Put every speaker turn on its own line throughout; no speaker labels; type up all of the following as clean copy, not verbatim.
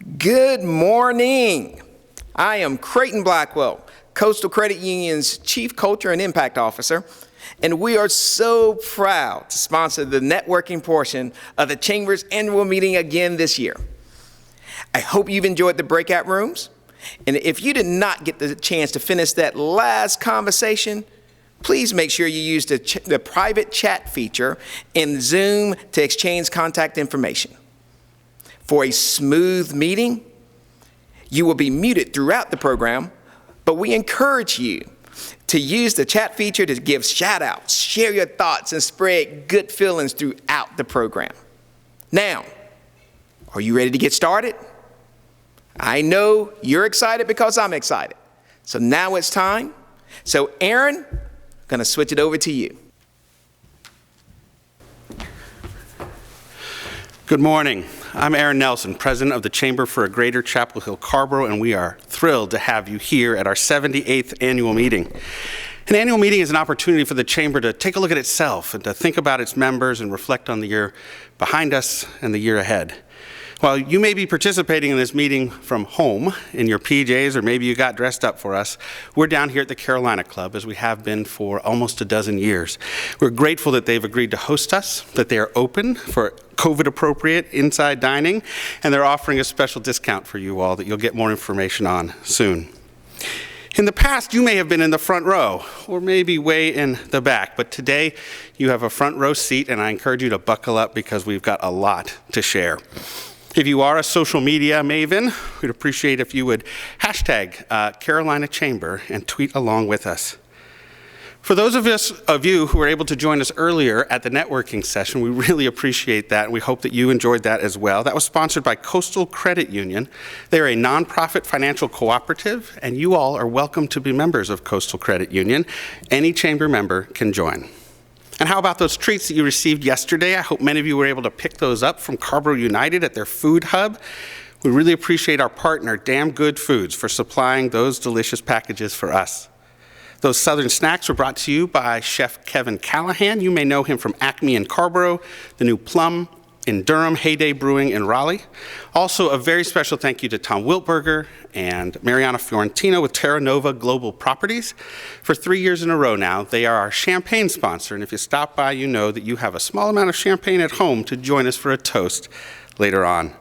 Good morning. I am Creighton Blackwell, Coastal Credit Union's Chief Culture and Impact Officer, and we are so proud to sponsor the networking portion of the Chamber's annual meeting again this year. I hope you've enjoyed the breakout rooms, and if you did not get the chance to finish that last conversation, please make sure you use the private chat feature in Zoom to exchange contact information. For a smooth meeting, you will be muted throughout the program, but we encourage you to use the chat feature to give shout outs, share your thoughts, and spread good feelings throughout the program. Now, are you ready to get started? I know you're excited because I'm excited. So now it's time. So Aaron, I'm gonna switch it over to you.
Good morning. I'm Aaron Nelson, President of the Chamber for a Greater Chapel Hill Carrboro, and we are thrilled to have you here at our 78th annual meeting. An annual meeting is an opportunity for the Chamber to take a look at itself and to think about its members and reflect on the year behind us and the year ahead. While you may be participating in this meeting from home in your PJs, or maybe you got dressed up for us, we're down here at the Carolina Club, as we have been for almost a dozen years. We're grateful that they've agreed to host us, that they are open for COVID-appropriate inside dining, and they're offering a special discount for you all that you'll get more information on soon. In the past, you may have been in the front row, or maybe way in the back, but today you have a front row seat, and I encourage you to buckle up because we've got a lot to share. If you are a social media maven, we'd appreciate if you would hashtag Carolina Chamber and tweet along with us. For those of you who were able to join us earlier at the networking session, we really appreciate that, and we hope that you enjoyed that as well. That was sponsored by Coastal Credit Union. They are a nonprofit financial cooperative, and you all are welcome to be members of Coastal Credit Union. Any Chamber member can join. And how about those treats that you received yesterday? I hope many of you were able to pick those up from Carrboro United at their food hub. We really appreciate our partner, Damn Good Foods, for supplying those delicious packages for us. Those Southern snacks were brought to you by Chef Kevin Callahan. You may know him from Acme in Carrboro, the new Plum in Durham, Heyday Brewing in Raleigh. Also, a very special thank you to Tom Wiltberger and Mariana Fiorentino with Terra Nova Global Properties. For 3 years in a row now, they are our champagne sponsor, and if you stop by, you know that you have a small amount of champagne at home to join us for a toast later on.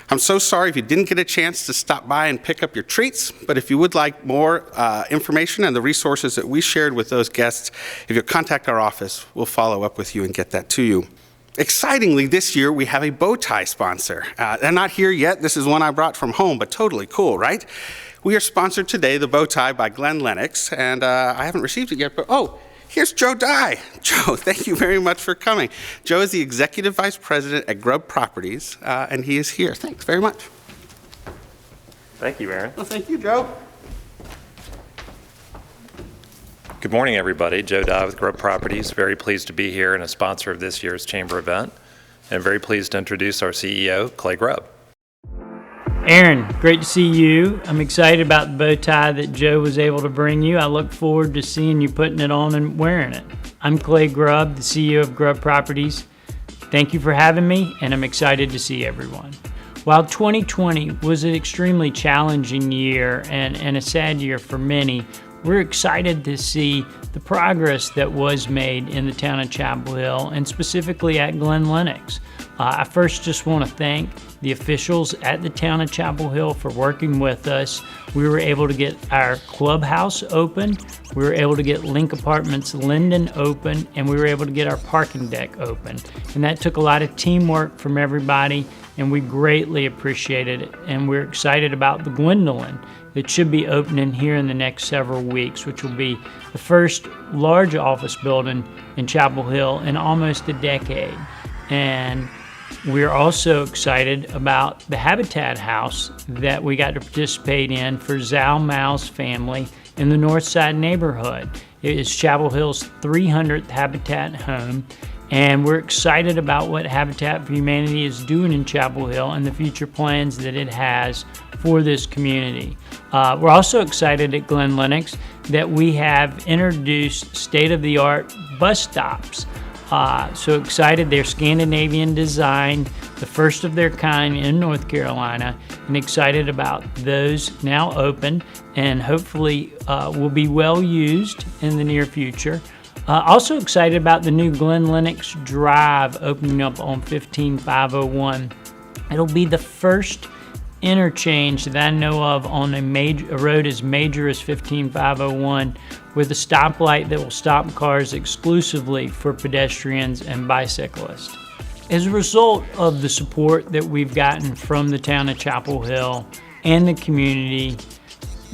I'm so sorry if you didn't get a chance to stop by and pick up your treats, but if you would like more information and the resources that we shared with those guests, if you contact our office, we'll follow up with you and get that to you. Excitingly, this year we have a bow tie sponsor. They're not here yet. This is one I brought from home, but totally cool, right? We are sponsored today, the bow tie by Glenn Lennox, and I haven't received it yet, but here's Joe Dye. Joe, thank you very much for coming. Joe is the Executive Vice President at Grubb Properties, and he is here. Thanks very much.
Thank you, Aaron.
Well, thank you, Joe.
Good morning, everybody. Joe Dye with Grubb Properties. Very pleased to be here and a sponsor of this year's Chamber event, and very pleased to introduce our CEO, Clay Grubb.
Aaron, great to see you. I'm excited about the bow tie that Joe was able to bring you. I look forward to seeing you putting it on and wearing it. I'm Clay Grubb, the CEO of Grubb Properties. Thank you for having me, and I'm excited to see everyone. While 2020 was an extremely challenging year and a sad year for many, we're excited to see the progress that was made in the town of Chapel Hill, and specifically at Glenn Lennox. I first just want to thank the officials at the town of Chapel Hill for working with us. We were able to get our clubhouse open, we were able to get Link Apartments Linden open, and we were able to get our parking deck open. And that took a lot of teamwork from everybody, and we greatly appreciated it. And we're excited about the Gwendolyn that should be opening here in the next several weeks, which will be the first large office building in Chapel Hill in almost a decade. And we're also excited about the Habitat House that we got to participate in for Zhao Mao's family in the North Side neighborhood. It is Chapel Hill's 300th Habitat home, and we're excited about what Habitat for Humanity is doing in Chapel Hill and the future plans that it has for this community. We're also excited at Glenn Lennox that we have introduced state-of-the-art bus stops. So excited, they're Scandinavian design, the first of their kind in North Carolina, and excited about those now open and hopefully will be well used in the near future. Also excited about the new Glen Lennox Drive opening up on 15501. It'll be the first interchange that I know of on a road as major as 15501 with a stoplight that will stop cars exclusively for pedestrians and bicyclists. As a result of the support that we've gotten from the town of Chapel Hill and the community,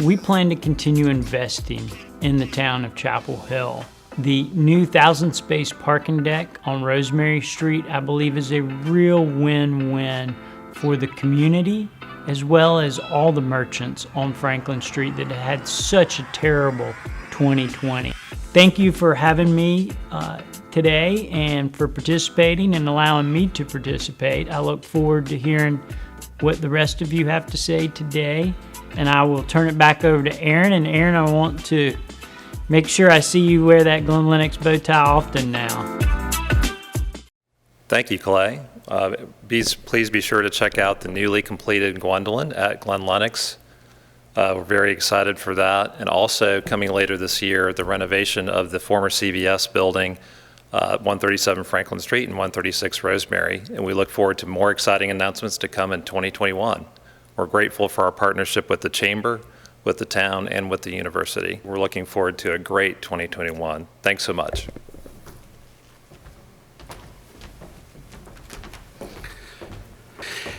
we plan to continue investing in the town of Chapel Hill. The new 1,000-space parking deck on Rosemary Street, I believe, is a real win-win for the community as well as all the merchants on Franklin Street that had such a terrible 2020. Thank you for having me today and for participating and allowing me to participate. I look forward to hearing what the rest of you have to say today, and I will turn it back over to Aaron. And Aaron, I want to make sure I see you wear that Glen Lennox bow tie often now.
Thank you, Clay. Please be sure to check out the newly completed Gwendolyn at Glen Lennox. We're very excited for that. And also coming later this year, the renovation of the former CVS building, 137 Franklin Street and 136 Rosemary. And we look forward to more exciting announcements to come in 2021. We're grateful for our partnership with the Chamber, with the town, and with the university. We're looking forward to a great 2021. Thanks so much.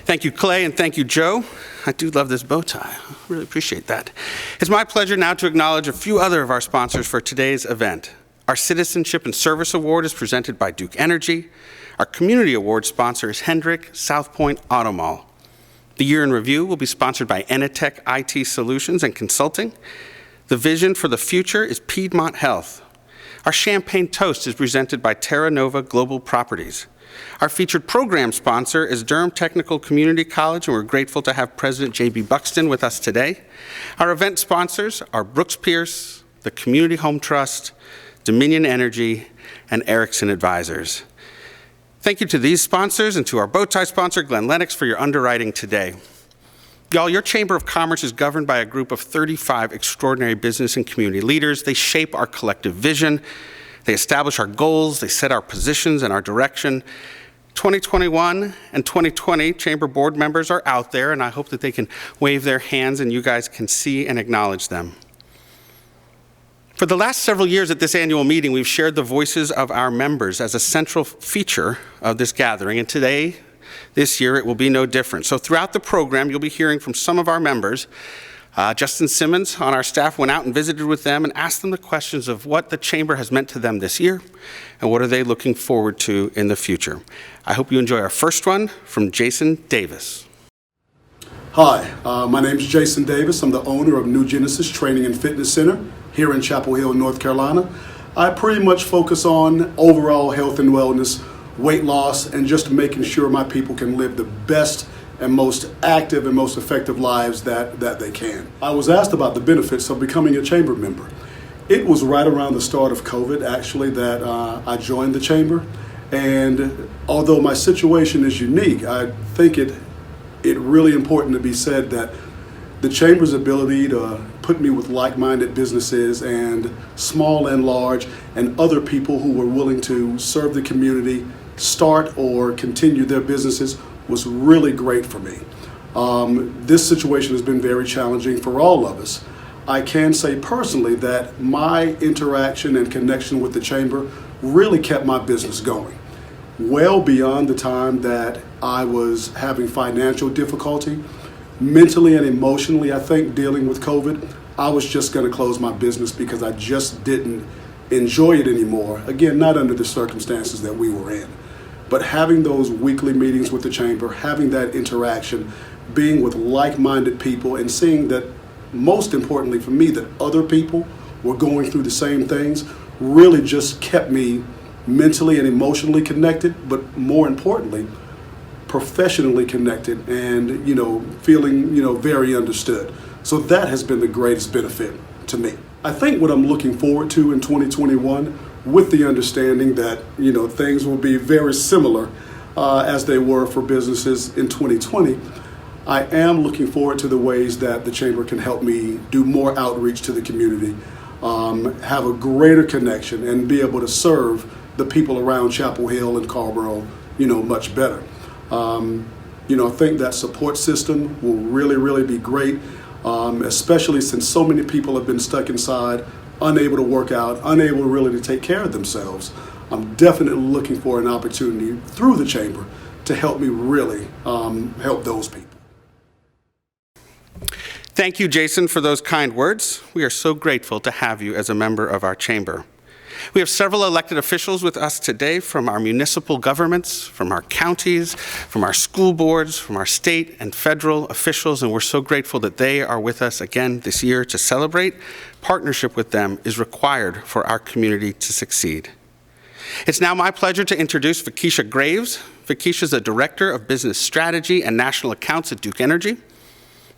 Thank you, Clay, and thank you, Joe. I do love this bow tie. I really appreciate that. It's my pleasure now to acknowledge a few other of our sponsors for today's event. Our Citizenship and Service Award is presented by Duke Energy. Our Community Award sponsor is Hendrick South Point Auto Mall. The Year in Review will be sponsored by Enitech IT Solutions and Consulting. The Vision for the Future is Piedmont Health. Our Champagne Toast is presented by Terra Nova Global Properties. Our featured program sponsor is Durham Technical Community College, and we're grateful to have President J.B. Buxton with us today. Our event sponsors are Brooks Pierce, the Community Home Trust, Dominion Energy, and Erickson Advisors. Thank you to these sponsors and to our bow tie sponsor, Glen Lennox, for your underwriting today. Y'all, your Chamber of Commerce is governed by a group of 35 extraordinary business and community leaders. They shape our collective vision. They establish our goals, they set our positions and our direction. 2021 and 2020 Chamber board members are out there, and I hope that they can wave their hands and you guys can see and acknowledge them. For the last several years at this annual meeting, we've shared the voices of our members as a central feature of this gathering, and today, this year, it will be no different. So throughout the program, you'll be hearing from some of our members. Justin Simmons on our staff went out and visited with them and asked them the questions of what the Chamber has meant to them this year and what are they looking forward to in the future. I hope you enjoy our first one from Jason Davis.
Hi, my name is Jason Davis. I'm the owner of New Genesis Training and Fitness Center here in Chapel Hill, North Carolina. I pretty much focus on overall health and wellness, weight loss, and just making sure my people can live the best and most active and most effective lives that they can. I was asked about the benefits of becoming a Chamber member. It was right around the start of COVID, actually, that I joined the Chamber. And although my situation is unique, I think it really important to be said that the Chamber's ability to put me with like-minded businesses and small and large and other people who were willing to serve the community, start or continue their businesses was really great for me. This situation has been very challenging for all of us. I can say personally that my interaction and connection with the Chamber really kept my business going. Well beyond the time that I was having financial difficulty, mentally and emotionally, I think, dealing with COVID, I was just going to close my business because I just didn't enjoy it anymore. Again, not under the circumstances that we were in. But having those weekly meetings with the Chamber, having that interaction, being with like-minded people, and seeing that, most importantly for me, that other people were going through the same things, really just kept me mentally and emotionally connected, but more importantly, professionally connected and, feeling, very understood. So that has been the greatest benefit to me. I think what I'm looking forward to in 2021, with the understanding that, things will be very similar as they were for businesses in 2020, I am looking forward to the ways that the Chamber can help me do more outreach to the community, have a greater connection, and be able to serve the people around Chapel Hill and Carrboro, much better. I think that support system will really, really be great, especially since so many people have been stuck inside, unable to work out, unable really to take care of themselves. I'm definitely looking for an opportunity through the Chamber to help me really help those people.
Thank you, Jason, for those kind words. We are so grateful to have you as a member of our chamber. We have several elected officials with us today from our municipal governments, from our counties, from our school boards, from our state and federal officials, and we're so grateful that they are with us again this year to celebrate. Partnership with them is required for our community to succeed. It's now my pleasure to introduce Vakisha Graves. Vakisha is the Director of Business Strategy and National Accounts at Duke Energy.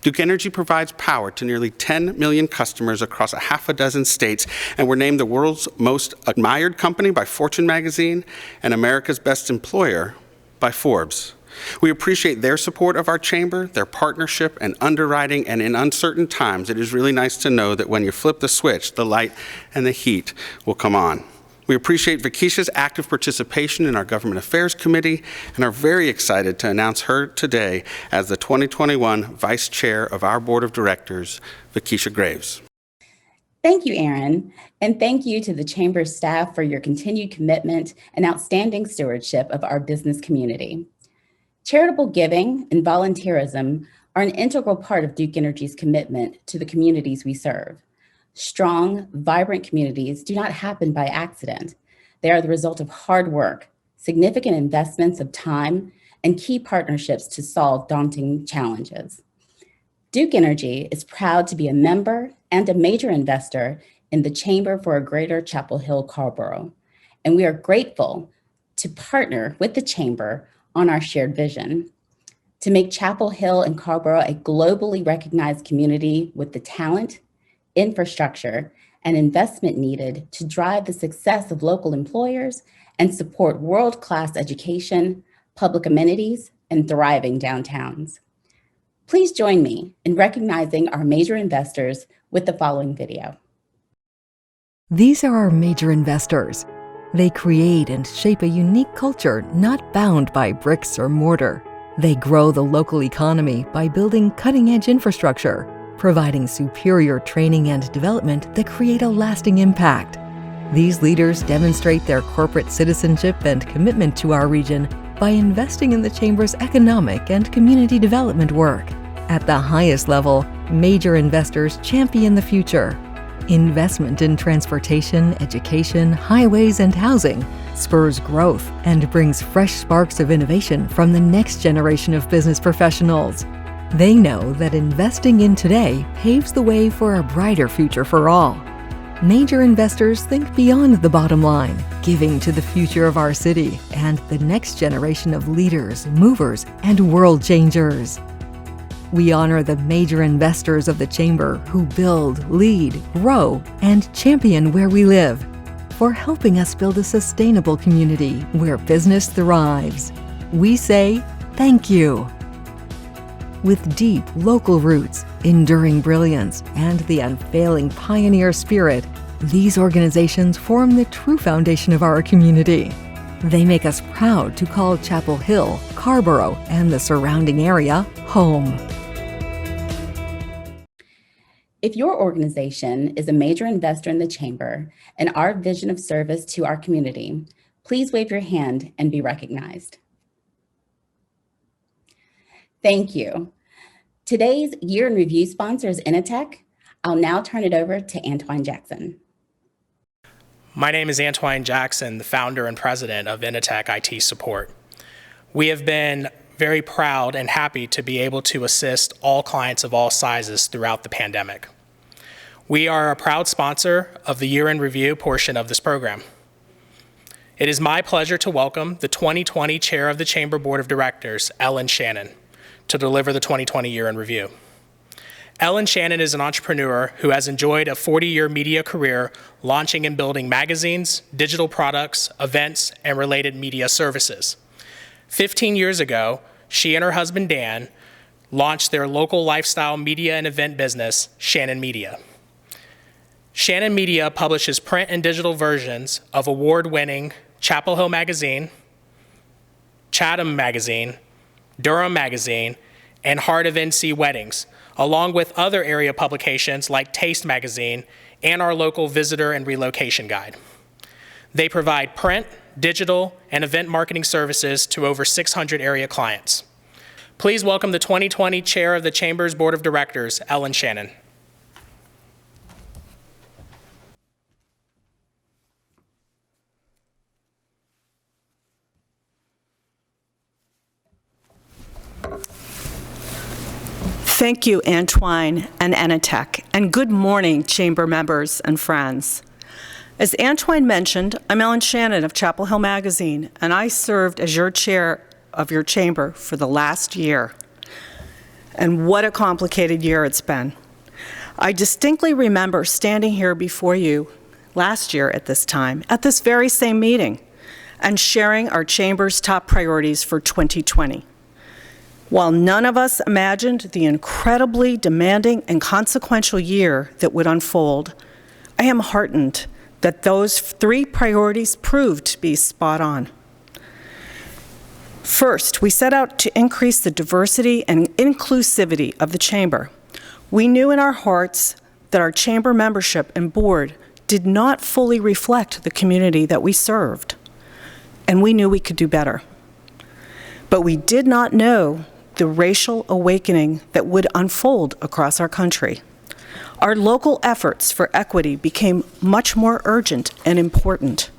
Duke Energy provides power to nearly 10 million customers across a half a dozen states, and we're named the world's most admired company by Fortune magazine and America's best employer by Forbes. We appreciate their support of our chamber, their partnership and underwriting, and in uncertain times, it is really nice to know that when you flip the switch, the light and the heat will come on. We appreciate Vakisha's active participation in our Government Affairs Committee and are very excited to announce her today as the 2021 Vice Chair of our Board of Directors, Vakisha Graves.
Thank you, Aaron, and thank you to the Chamber staff for your continued commitment and outstanding stewardship of our business community. Charitable giving and volunteerism are an integral part of Duke Energy's commitment to the communities we serve. Strong, vibrant communities do not happen by accident. They are the result of hard work, significant investments of time, and key partnerships to solve daunting challenges. Duke Energy is proud to be a member and a major investor in the Chamber for a Greater Chapel Hill Carrboro, and we are grateful to partner with the Chamber on our shared vision to make Chapel Hill and Carrboro a globally recognized community with the talent, infrastructure, and investment needed to drive the success of local employers and support world-class education, public amenities, and thriving downtowns. Please join me in recognizing our major investors with the following video.
These are our major investors. They create and shape a unique culture not bound by bricks or mortar. They grow the local economy by building cutting-edge infrastructure, providing superior training and development that create a lasting impact. These leaders demonstrate their corporate citizenship and commitment to our region by investing in the Chamber's economic and community development work. At the highest level, major investors champion the future. Investment in transportation, education, highways, and housing spurs growth and brings fresh sparks of innovation from the next generation of business professionals. They know that investing in today paves the way for a brighter future for all. Major investors think beyond the bottom line, giving to the future of our city and the next generation of leaders, movers, and world changers. We honor the major investors of the Chamber who build, lead, grow, and champion where we live, for helping us build a sustainable community where business thrives. We say thank you. With deep local roots, enduring brilliance, and the unfailing pioneer spirit, these organizations form the true foundation of our community. They make us proud to call Chapel Hill, Carrboro, and the surrounding area home.
If your organization is a major investor in the Chamber and our vision of service to our community, please wave your hand and be recognized. Thank you. Today's Year in Review sponsor is Initech. I'll now turn it over to Antoine Jackson.
My name is Antoine Jackson, the founder and president of Initech IT Support. We have been very proud and happy to be able to assist all clients of all sizes throughout the pandemic. We are a proud sponsor of the Year in Review portion of this program. It is my pleasure to welcome the 2020 Chair of the Chamber Board of Directors, Ellen Shannon, to deliver the 2020 Year in Review. Ellen Shannon is an entrepreneur who has enjoyed a 40-year media career launching and building magazines, digital products, events, and related media services. 15 years ago, she and her husband Dan launched their local lifestyle media and event business, Shannon Media. Shannon Media publishes print and digital versions of award-winning Chapel Hill Magazine, Chatham Magazine, Durham Magazine, and Heart of NC Weddings, along with other area publications like Taste Magazine and our local visitor and relocation guide. They provide print, digital, and event marketing services to over 600 area clients. Please welcome the 2020 Chair of the Chamber's Board of Directors, Ellen Shannon.
Thank you, Antoine and Enitech, and good morning, Chamber members and friends. As Antoine mentioned, I'm Ellen Shannon of Chapel Hill Magazine, and I served as your chair of your chamber for the last year. And what a complicated year it's been. I distinctly remember standing here before you last year at this time, at this very same meeting, and sharing our chamber's top priorities for 2020. While none of us imagined the incredibly demanding and consequential year that would unfold, I am heartened that those 3 priorities proved to be spot on. First, we set out to increase the diversity and inclusivity of the chamber. We knew in our hearts that our chamber membership and board did not fully reflect the community that we served, and we knew we could do better. But we did not know the racial awakening that would unfold across our country. Our local efforts for equity became much more urgent and important.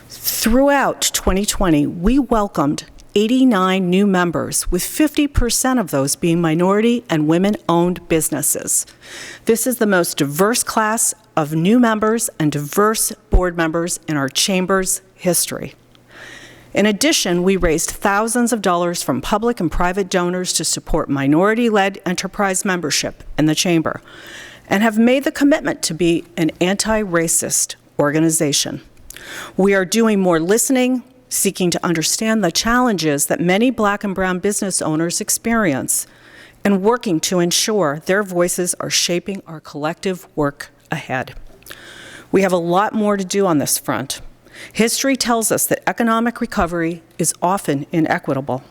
Throughout 2020, we welcomed 89 new members, with 50% of those being minority and women-owned businesses. This is the most diverse class of new members and diverse board members in our chamber's history. In addition, we raised thousands of dollars from public and private donors to support minority-led enterprise membership in the chamber, and have made the commitment to be an anti-racist organization. We are doing more listening, seeking to understand the challenges that many Black and brown business owners experience, and working to ensure their voices are shaping our collective work ahead. We have a lot more to do on this front. History tells us that economic recovery is often inequitable.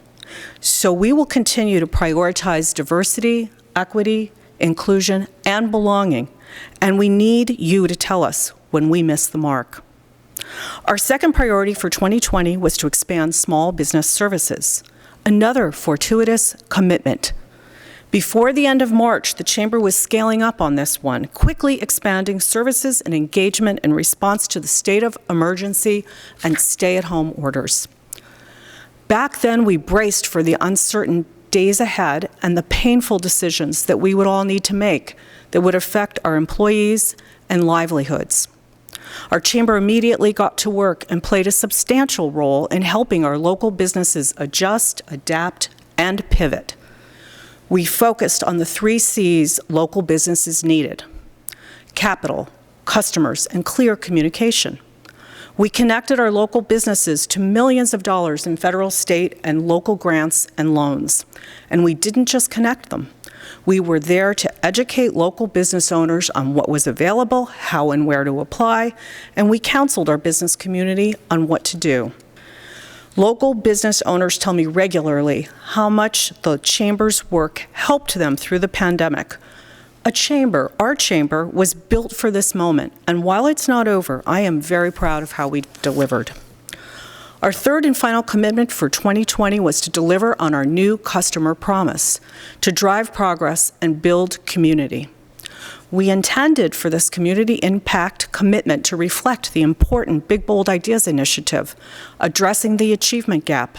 So we will continue to prioritize diversity, equity, inclusion, and belonging, and we need you to tell us when we miss the mark. Our second priority for 2020 was to expand small business services, another fortuitous commitment. Before the end of March, the Chamber was scaling up on this one, quickly expanding services and engagement in response to the state of emergency and stay-at-home orders. Back then, we braced for the uncertain days ahead and the painful decisions that we would all need to make that would affect our employees and livelihoods. Our chamber immediately got to work and played a substantial role in helping our local businesses adjust, adapt, and pivot. We focused on the 3 C's local businesses needed: capital, customers, and clear communication. We connected our local businesses to millions of dollars in federal, state, and local grants and loans. And we didn't just connect them. We were there to educate local business owners on what was available, how and where to apply, and we counseled our business community on what to do. Local business owners tell me regularly how much the Chamber's work helped them through the pandemic. Our chamber, was built for this moment, and while it's not over, I am very proud of how we delivered. Our third and final commitment for 2020 was to deliver on our new customer promise, to drive progress and build community. We intended for this community impact commitment to reflect the important Big Bold Ideas initiative, addressing the achievement gap,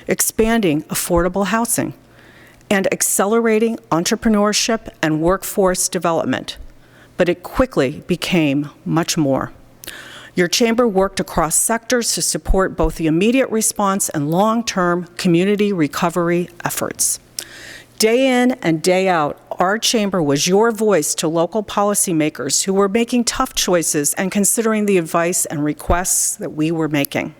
expanding affordable housing, and accelerating entrepreneurship and workforce development. But it quickly became much more. Your chamber worked across sectors to support both the immediate response and long-term community recovery efforts. Day in and day out, our chamber was your voice to local policymakers who were making tough choices and considering the advice and requests that we were making.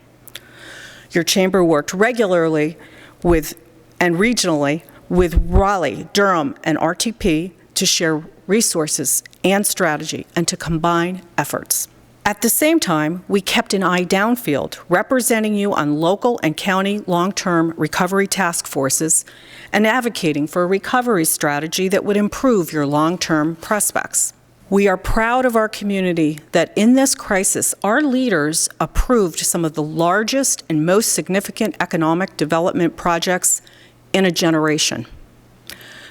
Your chamber worked regularly and regionally with Raleigh, Durham, and RTP to share resources and strategy and to combine efforts. At the same time, we kept an eye downfield, representing you on local and county long-term recovery task forces and advocating for a recovery strategy that would improve your long-term prospects. We are proud of our community that in this crisis, our leaders approved some of the largest and most significant economic development projects in a generation.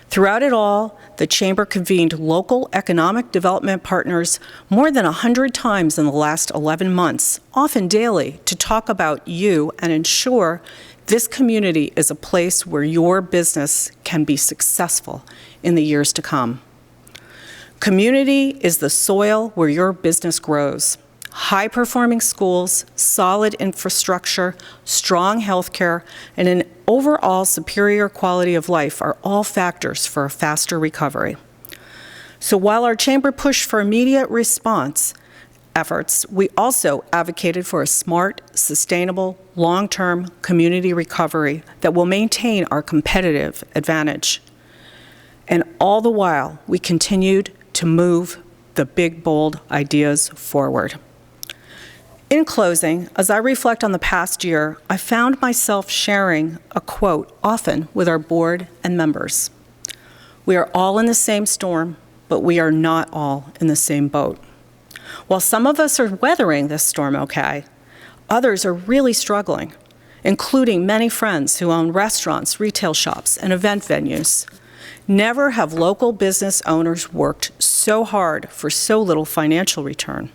Throughout it all, the Chamber convened local economic development partners more than 100 times in the last 11 months, often daily, to talk about you and ensure this community is a place where your business can be successful in the years to come. Community is the soil where your business grows. High-performing schools, solid infrastructure, strong healthcare, and an overall superior quality of life are all factors for a faster recovery. So while our Chamber pushed for immediate response efforts, we also advocated for a smart, sustainable, long-term community recovery that will maintain our competitive advantage. And all the while, we continued to move the big, bold ideas forward. In closing, as I reflect on the past year, I found myself sharing a quote often with our board and members. We are all in the same storm, but we are not all in the same boat. While some of us are weathering this storm okay, others are really struggling, including many friends who own restaurants, retail shops, and event venues. Never have local business owners worked so hard for so little financial return.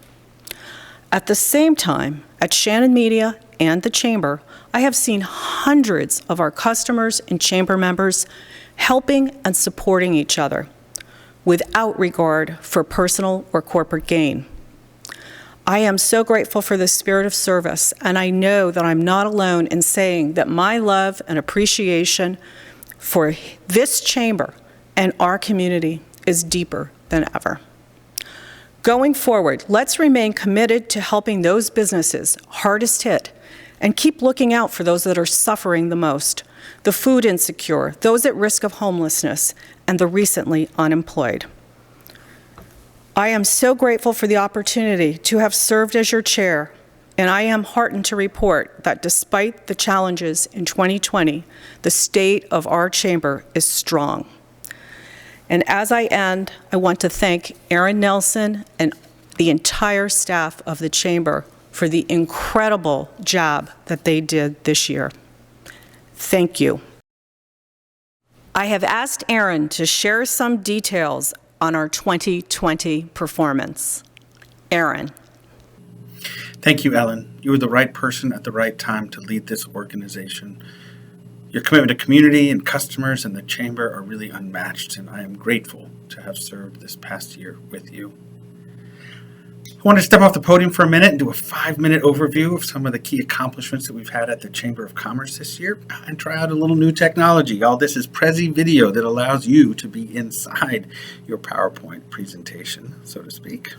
At the same time, at Shannon Media and the Chamber, I have seen hundreds of our customers and Chamber members helping and supporting each other without regard for personal or corporate gain. I am so grateful for this spirit of service, and I know that I'm not alone in saying that my love and appreciation for this Chamber and our community is deeper than ever. Going forward, let's remain committed to helping those businesses hardest hit and keep looking out for those that are suffering the most, the food insecure, those at risk of homelessness, and the recently unemployed. I am so grateful for the opportunity to have served as your chair, and I am heartened to report that despite the challenges in 2020, the state of our Chamber is strong. And as I end, I want to thank Aaron Nelson and the entire staff of the Chamber for the incredible job that they did this year. Thank you. I have asked Aaron to share some details on our 2020 performance. Aaron.
Thank you, Ellen. You were the right person at the right time to lead this organization. Your commitment to community and customers and the Chamber are really unmatched, and I am grateful to have served this past year with you. I want to step off the podium for a minute and do a 5-minute overview of some of the key accomplishments that we've had at the Chamber of Commerce this year and try out a little new technology. All this is Prezi Video that allows you to be inside your PowerPoint presentation, so to speak.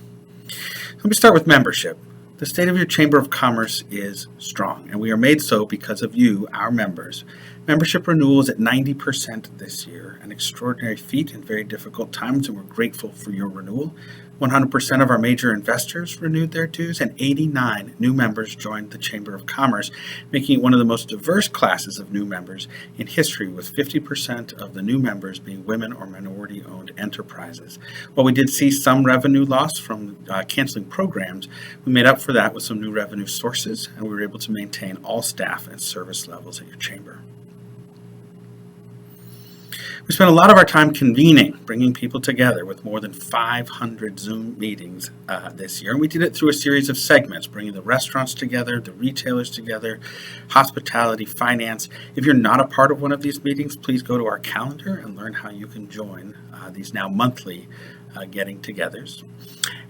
Let me start with membership. The state of your Chamber of Commerce is strong, and we are made so because of you, our members. Membership renewal is at 90% this year, an extraordinary feat in very difficult times, and we're grateful for your renewal. 100% of our major investors renewed their dues, and 89 new members joined the Chamber of Commerce, making it one of the most diverse classes of new members in history, with 50% of the new members being women or minority-owned enterprises. While we did see some revenue loss from canceling programs, we made up for that with some new revenue sources, and we were able to maintain all staff and service levels at your Chamber. We spent a lot of our time convening, bringing people together with more than 500 Zoom meetings this year. And we did it through a series of segments, bringing the restaurants together, the retailers together, hospitality, finance. If you're not a part of one of these meetings, please go to our calendar and learn how you can join these now monthly getting-togethers.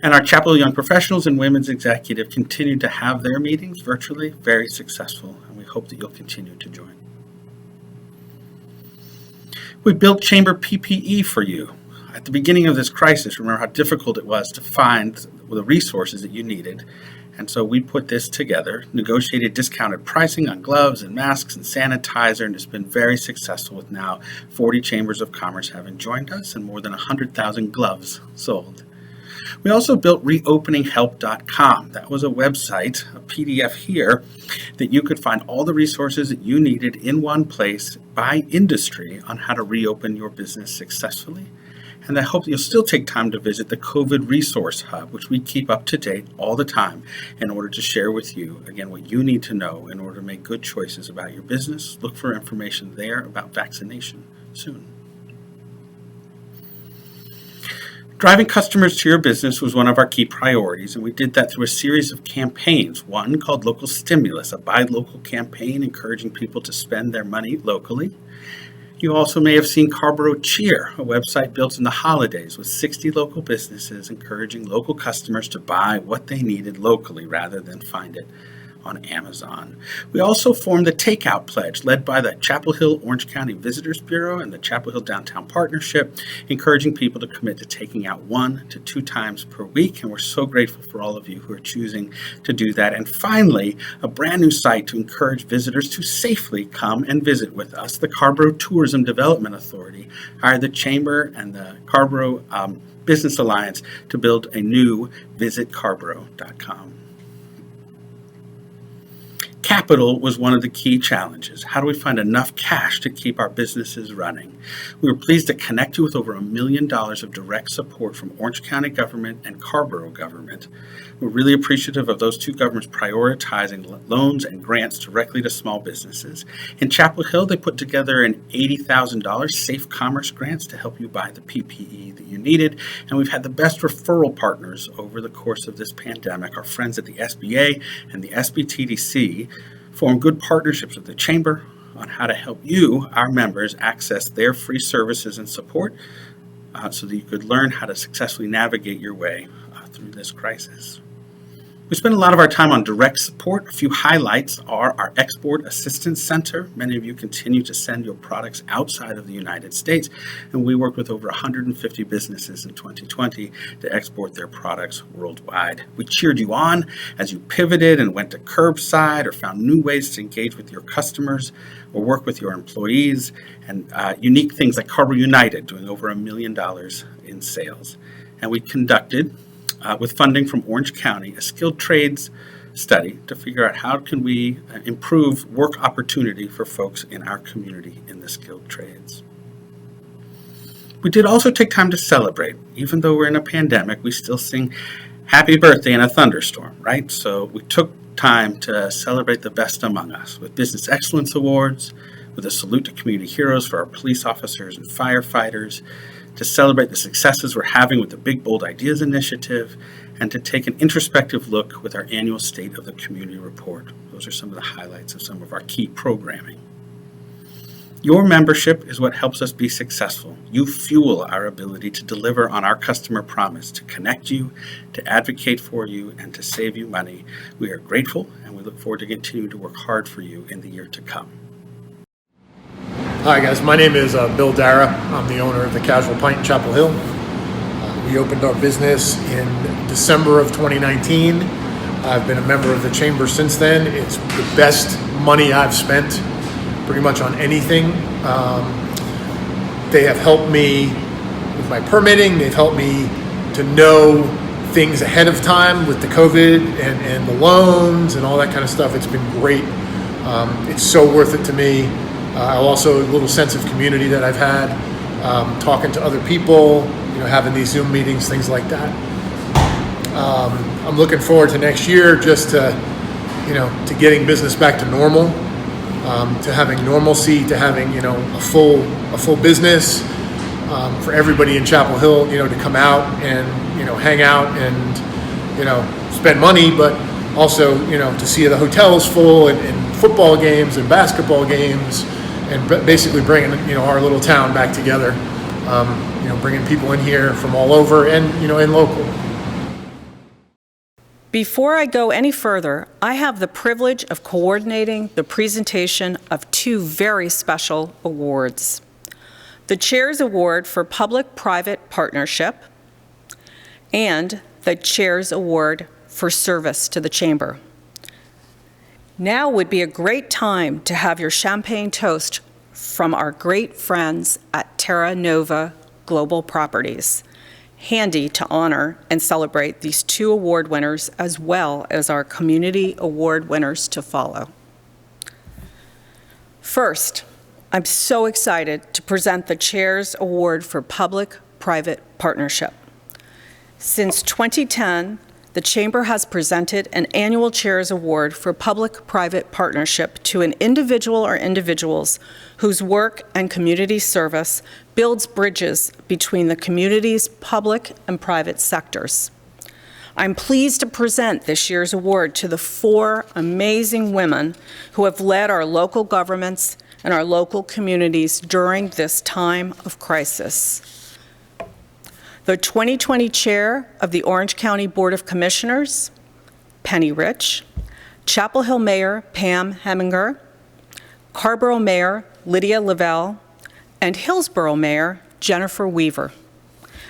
And our Chapel Hill Young Professionals and Women's Executive continued to have their meetings virtually, very successful, and we hope that you'll continue to join. We built Chamber PPE for you. At the beginning of this crisis, remember how difficult it was to find the resources that you needed. And so we put this together, negotiated discounted pricing on gloves and masks and sanitizer, and it's been very successful with now 40 chambers of commerce having joined us and more than 100,000 gloves sold. We also built reopeninghelp.com. That was a website, a PDF here, that you could find all the resources that you needed in one place by industry on how to reopen your business successfully. And I hope you'll still take time to visit the COVID Resource Hub, which we keep up to date all the time in order to share with you, again, what you need to know in order to make good choices about your business. Look for information there about vaccination soon. Driving customers to your business was one of our key priorities, and we did that through a series of campaigns. One called Local Stimulus, a buy local campaign encouraging people to spend their money locally. You also may have seen Carrboro Cheer, a website built in the holidays with 60 local businesses encouraging local customers to buy what they needed locally rather than find it on Amazon. We also formed the Takeout Pledge, led by the Chapel Hill Orange County Visitors Bureau and the Chapel Hill Downtown Partnership, encouraging people to commit to taking out 1 to 2 times per week. And we're so grateful for all of you who are choosing to do that. And finally, a brand new site to encourage visitors to safely come and visit with us, the Carrboro Tourism Development Authority, hired the Chamber and the Carrboro Business Alliance to build a new visitcarrboro.com. Capital was one of the key challenges. How do we find enough cash to keep our businesses running? We were pleased to connect you with over $1 million of direct support from Orange County government and Carrboro government. We're really appreciative of those two governments prioritizing loans and grants directly to small businesses. In Chapel Hill, they put together an $80,000 Safe Commerce grants to help you buy the PPE that you needed. And we've had the best referral partners over the course of this pandemic. Our friends at the SBA and the SBTDC form good partnerships with the Chamber on how to help you, our members, access their free services and support so that you could learn how to successfully navigate your way through this crisis. We spend a lot of our time on direct support. A few highlights are our Export Assistance Center. Many of you continue to send your products outside of the United States, and we worked with over 150 businesses in 2020 to export their products worldwide. We cheered you on as you pivoted and went to curbside or found new ways to engage with your customers or work with your employees, and unique things like Carrboro United, doing over $1 million in sales. And we conducted, with funding from Orange County, a skilled trades study to figure out how can we improve work opportunity for folks in our community in the skilled trades. We did also take time to celebrate. Even though we're in a pandemic, we still sing happy birthday in a thunderstorm, right? So we took time to celebrate the best among us with Business Excellence Awards, with a salute to community heroes for our police officers and firefighters, to celebrate the successes we're having with the Big Bold Ideas Initiative, and to take an introspective look with our annual State of the Community Report. Those are some of the highlights of some of our key programming. Your membership is what helps us be successful. You fuel our ability to deliver on our customer promise, to connect you, to advocate for you, and to save you money. We are grateful, and we look forward to continuing to work hard for you in the year to come.
Hi guys, my name is Bill Dara. I'm the owner of the Casual Pint in Chapel Hill. We opened our business in December of 2019. I've been a member of the Chamber since then. It's the best money I've spent pretty much on anything. They have helped me with my permitting. They've helped me to know things ahead of time with the COVID and the loans and all that kind of stuff. It's been great. It's so worth it to me. Also a little sense of community that I've had, talking to other people, having these Zoom meetings, things like that. I'm looking forward to next year, just to getting business back to normal, to having normalcy, to having a full business, for everybody in Chapel Hill, to come out and hang out and spend money, but also to see the hotels full and football games and basketball games. And basically bringing our little town back together, bringing people in here from all over and and local.
Before I go any further, I have the privilege of coordinating the presentation of 2 very special awards. The Chair's Award for Public-Private Partnership and the Chair's Award for service to the Chamber. Now would be a great time to have your champagne toast from our great friends at Terra Nova Global Properties, handy to honor and celebrate these 2 award winners as well as our community award winners to follow. First, I'm so excited to present the Chair's Award for Public-Private Partnership. Since 2010, the Chamber has presented an annual Chair's Award for Public-Private Partnership to an individual or individuals whose work and community service builds bridges between the community's public and private sectors. I'm pleased to present this year's award to the 4 amazing women who have led our local governments and our local communities during this time of crisis. The 2020 Chair of the Orange County Board of Commissioners, Penny Rich, Chapel Hill Mayor Pam Heminger, Carrboro Mayor Lydia Lavelle, and Hillsborough Mayor Jennifer Weaver.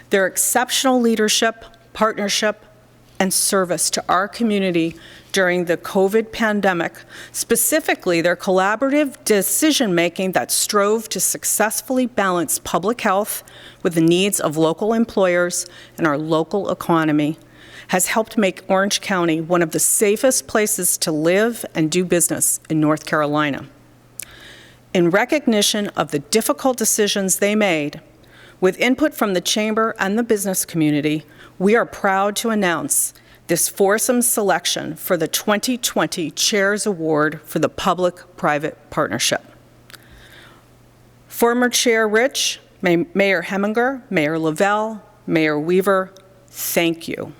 Their exceptional leadership, partnership, and service to our community during the COVID pandemic, specifically their collaborative decision-making that strove to successfully balance public health with the needs of local employers and our local economy, has helped make Orange County one of the safest places to live and do business in North Carolina. In recognition of the difficult decisions they made, with input from the Chamber and the business community, we are proud to announce this foursome selection for the 2020 Chair's Award for the Public-Private Partnership. Former Chair Rich, Mayor Heminger, Mayor Lavelle, Mayor Weaver, thank you.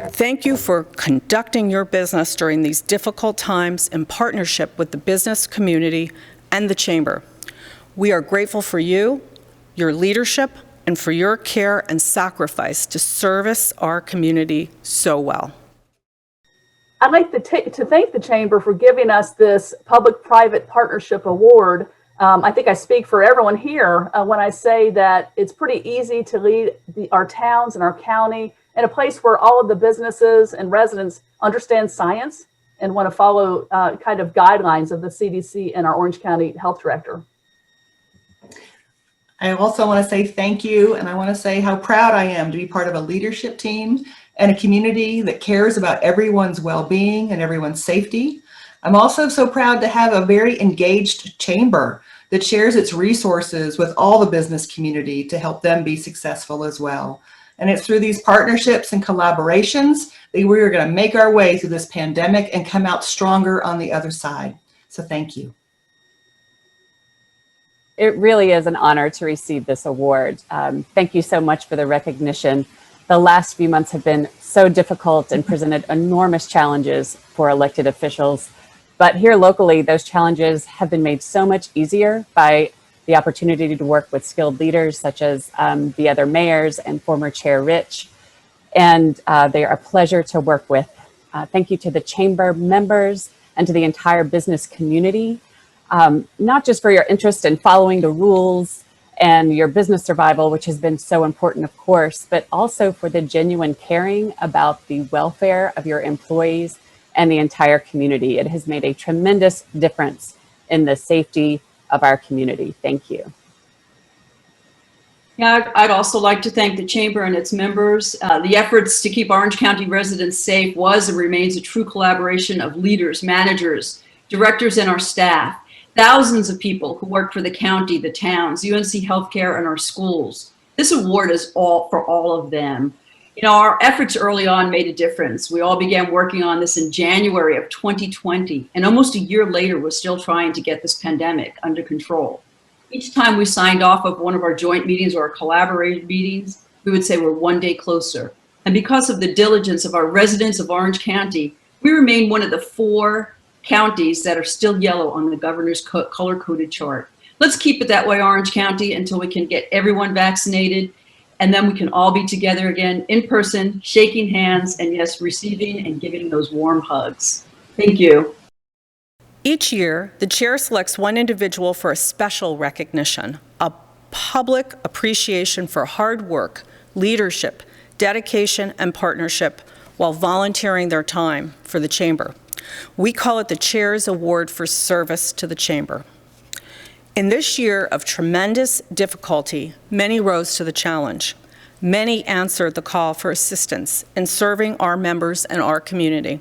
Thank you for conducting your business during these difficult times in partnership with the business community and the Chamber. We are grateful for you, your leadership, and for your care and sacrifice to service our community so well.
I'd like to thank the Chamber for giving us this Public-Private Partnership Award. I think I speak for everyone here when I say that it's pretty easy to lead our towns and our county in a place where all of the businesses and residents understand science and want to follow kind of guidelines of the CDC and our Orange County Health Director.
I also want to say thank you, and I want to say how proud I am to be part of a leadership team and a community that cares about everyone's well-being and everyone's safety. I'm also so proud to have a very engaged chamber that shares its resources with all the business community to help them be successful as well. And it's through these partnerships and collaborations that we are going to make our way through this pandemic and come out stronger on the other side. So thank you.
It really is an honor to receive this award. Thank you so much for the recognition. The last few months have been so difficult and presented enormous challenges for elected officials. But here locally, those challenges have been made so much easier by the opportunity to work with skilled leaders such as the other mayors and former Chair Rich. And they are a pleasure to work with. Thank you to the Chamber members and to the entire business community. Not just for your interest in following the rules and your business survival, which has been so important, of course, but also for the genuine caring about the welfare of your employees and the entire community. It has made a tremendous difference in the safety of our community. Thank you.
Yeah, I'd also like to thank the Chamber and its members. The efforts to keep Orange County residents safe was and remains a true collaboration of leaders, managers, directors, and our staff. Thousands of people who work for the county, the towns, UNC Healthcare, and our schools. This award is for all of them. You know, our efforts early on made a difference. We all began working on this in January of 2020, and almost a year later, we're still trying to get this pandemic under control. Each time we signed off of one of our joint meetings or our collaborated meetings, we would say we're one day closer. And because of the diligence of our residents of Orange County, we remain one of the 4 counties that are still yellow on the governor's color-coded chart. Let's keep it that way, Orange County, until we can get everyone vaccinated, and then we can all be together again in person, shaking hands, and yes, receiving and giving those warm hugs. Thank you.
Each year, the chair selects one individual for a special recognition, a public appreciation for hard work, leadership, dedication, and partnership while volunteering their time for the Chamber. We call it the Chair's Award for Service to the Chamber. In this year of tremendous difficulty, many rose to the challenge. Many answered the call for assistance in serving our members and our community.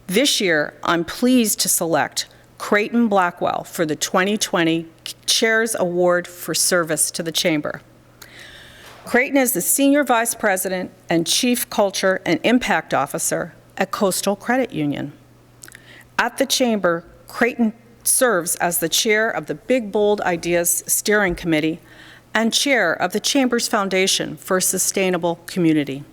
This year, I'm pleased to select Creighton Blackwell for the 2020 Chair's Award for Service to the Chamber. Creighton is the Senior Vice President and Chief Culture and Impact Officer at Coastal Credit Union. At the Chamber, Creighton serves as the chair of the Big Bold Ideas Steering Committee and chair of the Chamber's Foundation for a Sustainable Community.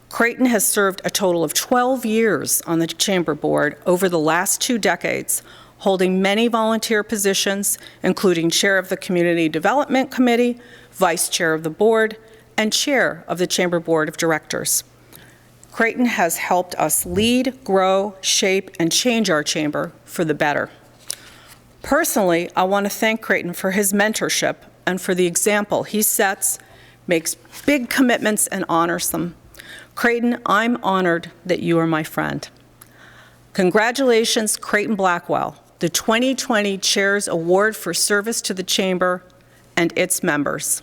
Creighton has served a total of 12 years on the Chamber Board over the last 2 decades, holding many volunteer positions, including chair of the Community Development Committee, vice chair of the board, and chair of the Chamber Board of Directors. Creighton has helped us lead, grow, shape, and change our chamber for the better. Personally, I want to thank Creighton for his mentorship and for the example he sets, makes big commitments, and honors them. Creighton, I'm honored that you are my friend. Congratulations, Creighton Blackwell, the 2020 Chair's Award for Service to the Chamber and its members.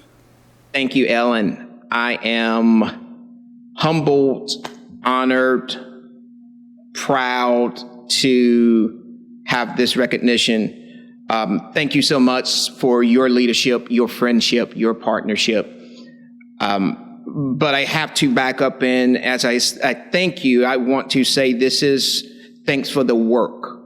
Thank you, Ellen. I am humbled, honored, proud to have this recognition. Thank you so much for your leadership, your friendship, your partnership. But I have to back up in, as I thank you, I want to say this is thanks for the work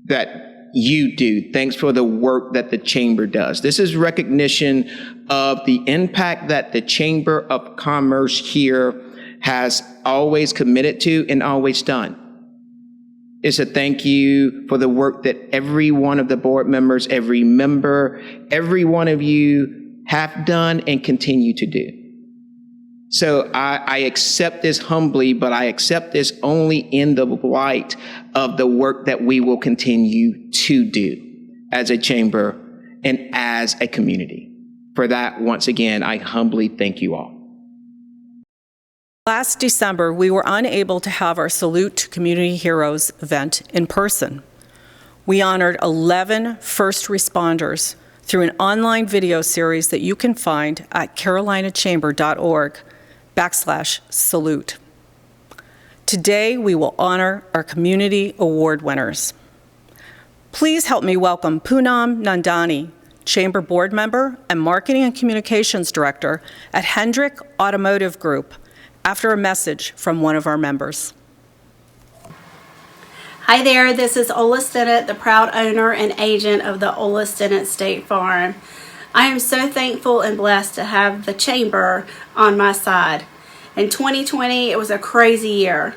that you do. Thanks for the work that the Chamber does. This is recognition of the impact that the Chamber of Commerce here has always committed to and always done. It's a thank you for the work that every one of the board members, every member, every one of you have done and continue to do. So I accept this humbly, but I accept this only in the light of the work that we will continue to do as a chamber and as a community. For that, once again, I humbly thank you all.
Last December, we were unable to have our Salute to Community Heroes event in person. We honored 11 first responders through an online video series that you can find at carolinachamber.org/salute. Today, we will honor our community award winners. Please help me welcome Poonam Nandani, Chamber Board Member and Marketing and Communications Director at Hendrick Automotive Group, after a message from one of our members.
Hi there, this is Ola Stinnett, the proud owner and agent of the Ola Stinnett State Farm. I am so thankful and blessed to have the Chamber on my side. In 2020, it was a crazy year,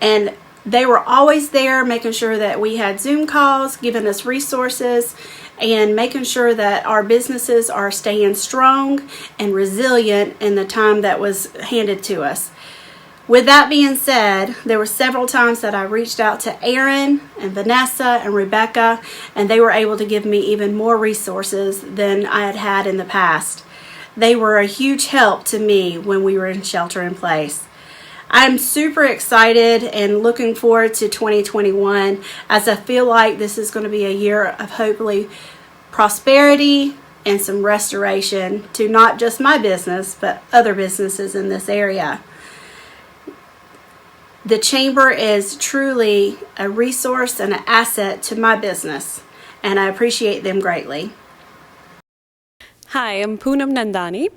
and they were always there making sure that we had Zoom calls, giving us resources, and making sure that our businesses are staying strong and resilient in the time that was handed to us. With that being said, there were several times that I reached out to Aaron and Vanessa and Rebecca, and they were able to give me even more resources than I had had in the past. They were a huge help to me when we were in shelter in place. I'm super excited and looking forward to 2021, as I feel like this is going to be a year of hopefully prosperity and some restoration to not just my business, but other businesses in this area. The Chamber is truly a resource and an asset to my business, and I appreciate them greatly.
Hi, I'm Poonam Nandani.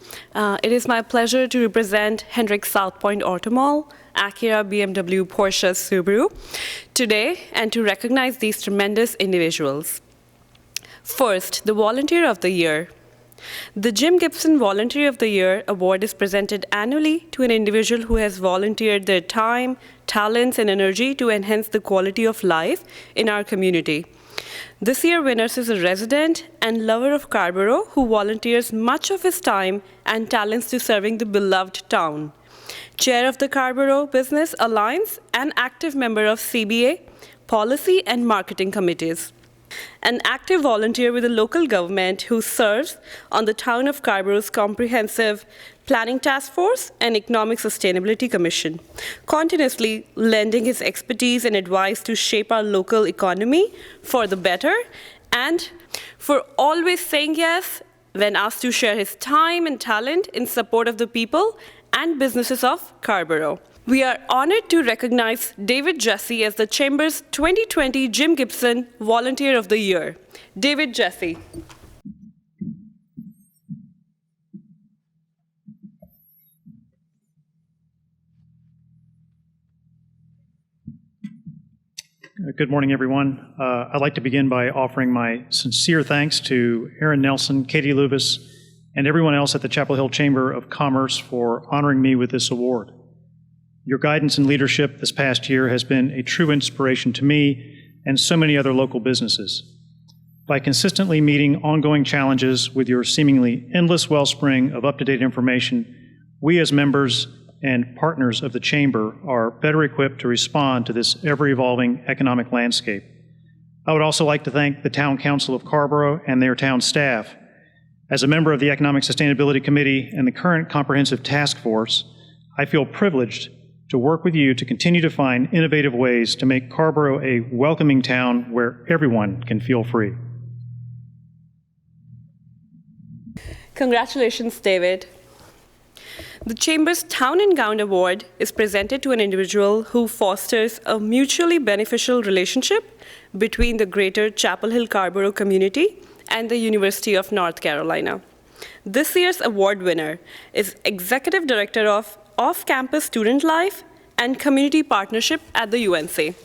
It is my pleasure to represent Hendrick South Point Automall, Acura, BMW, Porsche, Subaru today, and to recognize these tremendous individuals. First, the Volunteer of the Year. The Jim Gibson Volunteer of the Year award is presented annually to an individual who has volunteered their time, talents, and energy to enhance the quality of life in our community. This year's winner is a resident and lover of Carrboro who volunteers much of his time and talents to serving the beloved town. Chair of the Carrboro Business Alliance and active member of CBA, Policy and Marketing Committees. An active volunteer with a local government who serves on the Town of Scarborough's Comprehensive Planning Task Force and Economic Sustainability Commission, continuously lending his expertise and advice to shape our local economy for the better, and for always saying yes when asked to share his time and talent in support of the people and businesses of Scarborough. We are honored to recognize David Jesse as the Chamber's 2020 Jim Gibson Volunteer of the Year. David Jesse.
Good morning, everyone. I'd like to begin by offering my sincere thanks to Aaron Nelson, Katie Lubis, and everyone else at the Chapel Hill Chamber of Commerce for honoring me with this award. Your guidance and leadership this past year has been a true inspiration to me and so many other local businesses. By consistently meeting ongoing challenges with your seemingly endless wellspring of up-to-date information, we as members and partners of the Chamber are better equipped to respond to this ever-evolving economic landscape. I would also like to thank the Town Council of Scarborough and their town staff. As a member of the Economic Sustainability Committee and the current Comprehensive Task Force, I feel privileged to work with you to continue to find innovative ways to make Scarborough a welcoming town where everyone can feel free.
Congratulations, David. The Chamber's Town and Gown Award is presented to an individual who fosters a mutually beneficial relationship between the greater Chapel Hill Scarborough community and the University of North Carolina. This year's award winner is Executive Director of Off-Campus Student Life and Community Partnership at the UNC.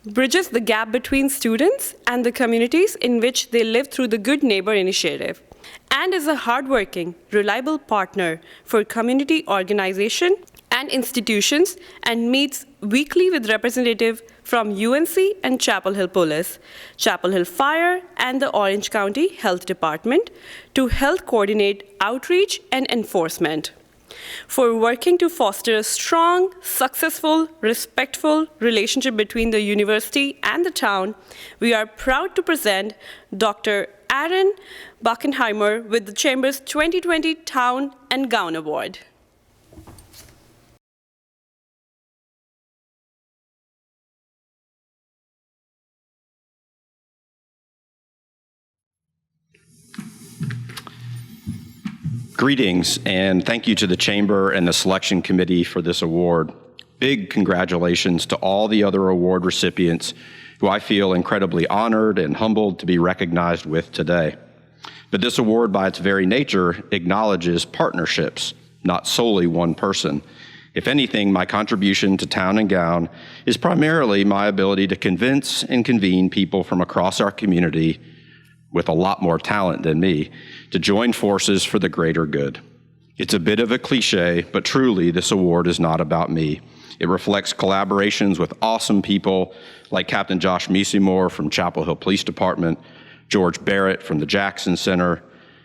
Bridges the gap between students and the communities in which they live through the Good Neighbor initiative, and is a hardworking, reliable partner for community organization and institutions, and meets weekly with representatives from UNC and Chapel Hill Police, Chapel Hill Fire, and the Orange County Health Department to help coordinate outreach and enforcement. For working to foster a strong, successful, respectful relationship between the university and the town, we are proud to present Dr. Aaron Buckenheimer with the Chamber's 2020 Town and Gown Award.
Greetings, and thank you to the Chamber and the Selection Committee for this award. Big congratulations to all the other award recipients who I feel incredibly honored and humbled to be recognized with today. But this award, by its very nature, acknowledges partnerships, not solely one person. If anything, my contribution to Town and Gown is primarily my ability to convince and convene people from across our community with a lot more talent than me, to join forces for the greater good. It's a bit of a cliche, but truly this award is not about me. It reflects collaborations with awesome people like Captain Josh Meesemore from Chapel Hill Police Department, George Barrett from the Jackson Center,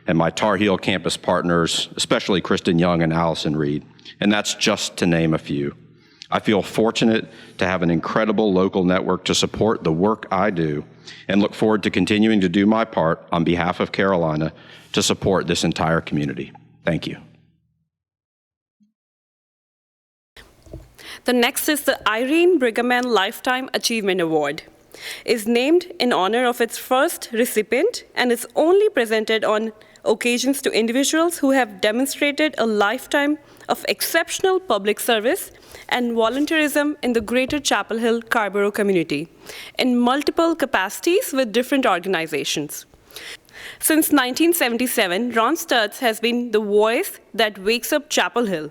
and my Tar Heel campus partners, especially Kristen Young and Allison Reed. And that's just to name a few. I feel fortunate to have an incredible local network to support the work I do, and look forward to continuing to do my part on behalf of Carolina to support this entire community. Thank you.
The next is the Irene Brigham Lifetime Achievement Award. Is named in honor of its first recipient and is only presented on occasions to individuals who have demonstrated a lifetime of exceptional public service and volunteerism in the greater Chapel Hill Scarborough community in multiple capacities with different organizations. Since 1977, Ron Stutz has been the voice that wakes up Chapel Hill.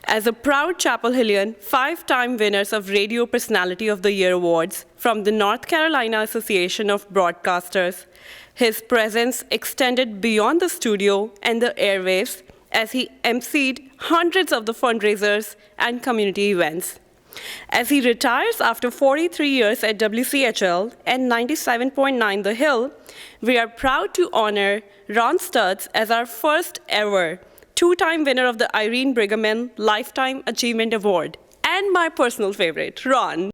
As a proud Chapel Hillian, 5-time winners of Radio Personality of the Year awards from the North Carolina Association of Broadcasters, his presence extended beyond the studio and the airwaves as he emceed hundreds of the fundraisers and community events. As he retires after 43 years at WCHL and 97.9 The Hill, we are proud to honor Ron Stutz as our first ever 2-time winner of the Irene Brigham Lifetime Achievement Award, and my personal favorite, Ron.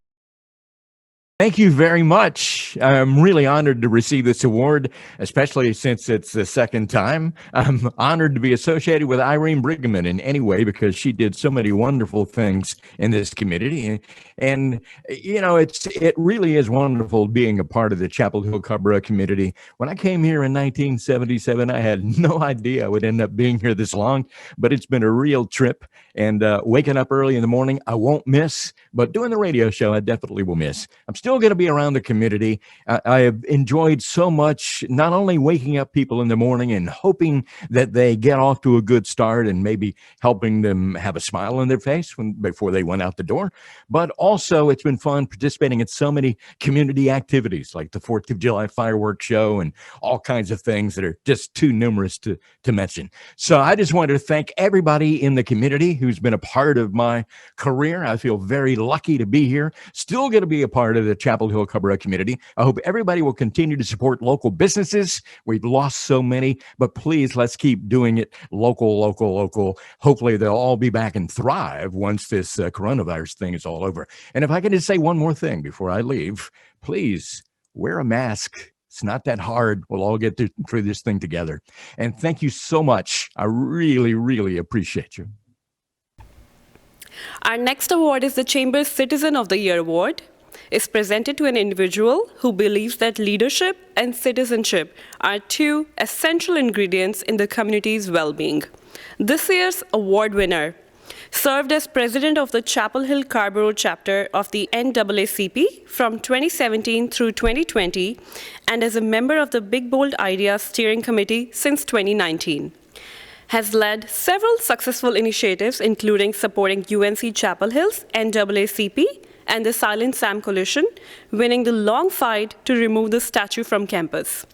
Thank you very much. I'm really honored to receive this award, especially since it's the second time. I'm honored to be associated with Irene Brigham in any way because she did so many wonderful things in this community. And you know, it really is wonderful being a part of the Chapel Hill Carrboro community. When I came here in 1977, I had no idea I would end up being here this long, but it's been a real trip. And waking up early in the morning, I won't miss, but doing the radio show, I definitely will miss. I'm still going to be around the community. I have enjoyed so much, not only waking up people in the morning and hoping that they get off to a good start and maybe helping them have a smile on their face before they went out the door, but also it's been fun participating in so many community activities like the 4th of July fireworks show and all kinds of things that are just too numerous to mention. So I just wanted to thank everybody in the community who's been a part of my career. I feel very lucky to be here, still going to be a part of the Chapel Hill Carrboro community. I hope everybody will continue to support local businesses. We've lost so many, but please, let's keep doing it local. Hopefully they'll all be back and thrive once this coronavirus thing is all over. And if I can just say one more thing before I leave, please wear a mask. It's not that hard. We'll all get through this thing together. And thank you so much. I really, really appreciate you.
Our next award is the Chamber's Citizen of the Year Award. It's presented to an individual who believes that leadership and citizenship are two essential ingredients in the community's well-being. This year's award winner served as president of the Chapel Hill Carrboro chapter of the NAACP from 2017 through 2020 and as a member of the Big Bold Ideas Steering Committee since 2019. Has led several successful initiatives, including supporting UNC Chapel Hill's NAACP and the Silent Sam Coalition, winning the long fight to remove the statue from campus.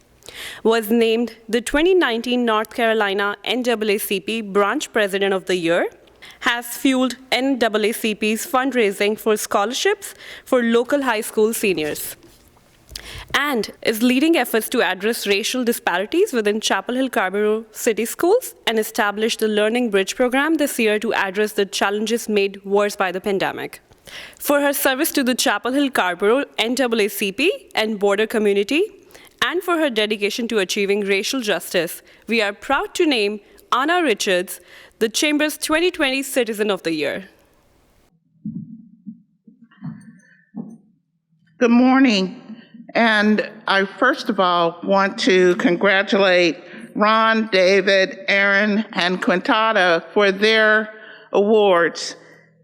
Was named the 2019 North Carolina NAACP Branch President of the Year, has fueled NAACP's fundraising for scholarships for local high school seniors, and is leading efforts to address racial disparities within Chapel Hill Carrboro City Schools and established the Learning Bridge program this year to address the challenges made worse by the pandemic. For her service to the Chapel Hill Carrboro NAACP and border community, and for her dedication to achieving racial justice, we are proud to name Anna Richards the Chamber's 2020 Citizen of the Year.
Good morning. And I first of all want to congratulate Ron, David, Aaron, and Quintada for their awards.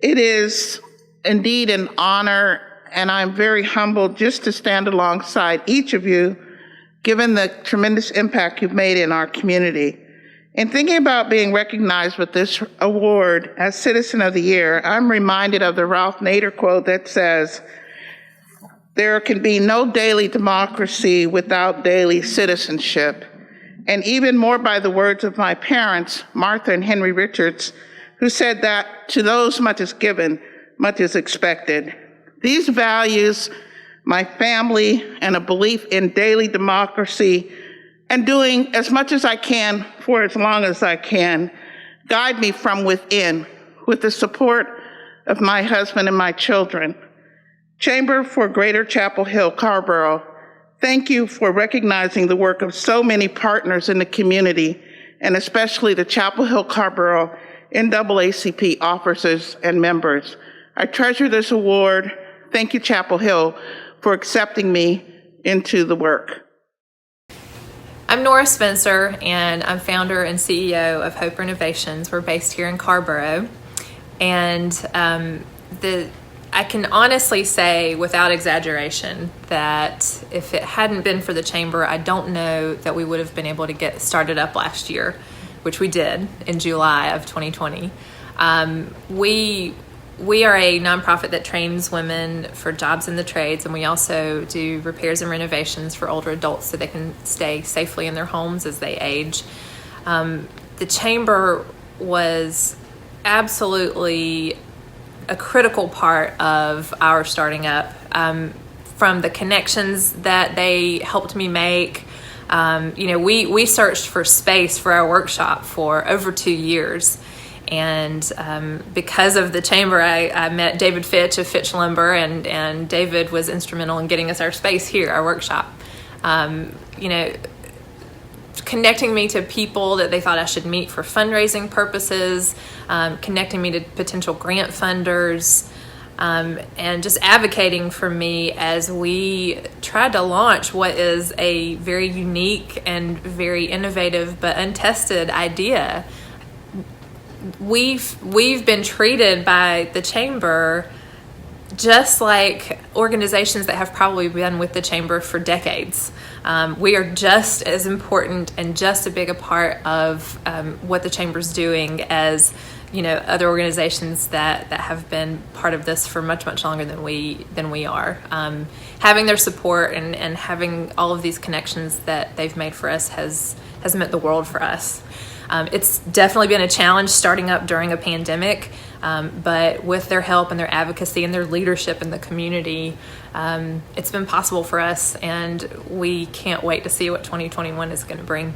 It is indeed an honor, and I'm very humbled just to stand alongside each of you, given the tremendous impact you've made in our community. In thinking about being recognized with this award as Citizen of the Year, I'm reminded of the Ralph Nader quote that says, "There can be no daily democracy without daily citizenship." And even more by the words of my parents, Martha and Henry Richards, who said that to those much is given, much is expected. These values, my family, and a belief in daily democracy and doing as much as I can for as long as I can, guide me from within with the support of my husband and my children. Chamber for Greater Chapel Hill Carrboro, thank you for recognizing the work of so many partners in the community, and especially the Chapel Hill Carrboro NAACP officers and members. I treasure this award. Thank you, Chapel Hill, for accepting me into the work.
I'm Nora Spencer, and I'm founder and CEO of Hope Renovations. We're based here in Carrboro, and I can honestly say, without exaggeration, that if it hadn't been for the Chamber, I don't know that we would have been able to get started up last year, which we did in July of 2020. We are a nonprofit that trains women for jobs in the trades, and we also do repairs and renovations for older adults so they can stay safely in their homes as they age. The Chamber was absolutely a critical part of our starting up, from the connections that they helped me make. We searched for space for our workshop for over 2 years. And because of the chamber, I met David Fitch of Fitch Lumber, and David was instrumental in getting us our space here, our workshop. Connecting me to people that they thought I should meet for fundraising purposes, connecting me to potential grant funders, and just advocating for me as we tried to launch what is a very unique and very innovative but untested idea. We've been treated by the chamber just like organizations that have probably been with the chamber for decades. We are just as important and just as big a part of what the chamber's doing as other organizations that have been part of this for much longer than we are. Having their support and having all of these connections that they've made for us has meant the world for us. It's definitely been a challenge starting up during a pandemic, but with their help and their advocacy and their leadership in the community, it's been possible for us, and we can't wait to see what 2021 is going to bring.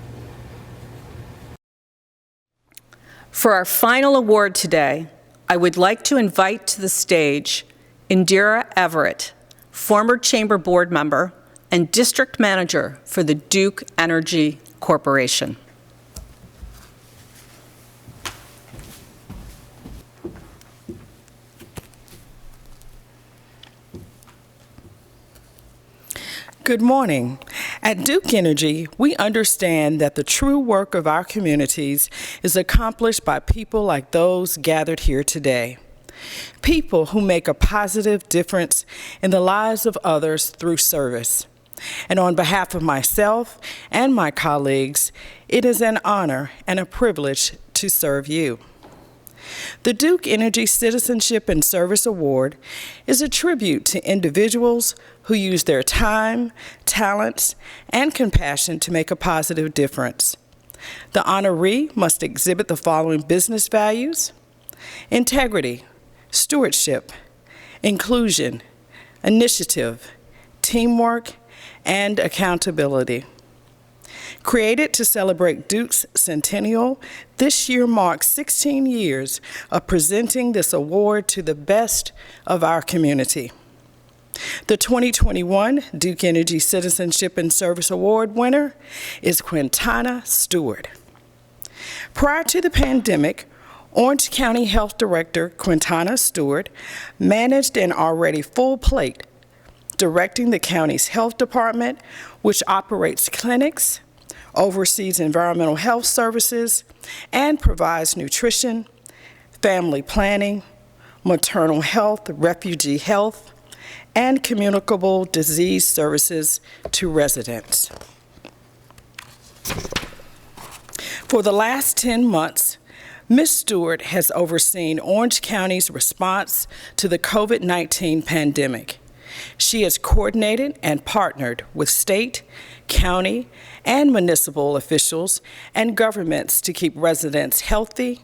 For our final award today, I would like to invite to the stage Indira Everett, former Chamber Board member and District Manager for the Duke Energy Corporation.
Good morning. At Duke Energy, we understand that the true work of our communities is accomplished by people like those gathered here today. People who make a positive difference in the lives of others through service. And on behalf of myself and my colleagues, it is an honor and a privilege to serve you. The Duke Energy Citizenship and Service Award is a tribute to individuals who use their time, talents, and compassion to make a positive difference. The honoree must exhibit the following business values: integrity, stewardship, inclusion, initiative, teamwork, and accountability. Created to celebrate Duke's centennial, this year marks 16 years of presenting this award to the best of our community. The 2021 Duke Energy Citizenship and Service Award winner is Quintana Stewart. Prior to the pandemic, Orange County Health Director Quintana Stewart managed an already full plate, directing the county's health department, which operates clinics, oversees environmental health services, and provides nutrition, family planning, maternal health, refugee health, and communicable disease services to residents. For the last 10 months, Ms. Stewart has overseen Orange County's response to the COVID-19 pandemic. She has coordinated and partnered with state, county, and municipal officials and governments to keep residents healthy,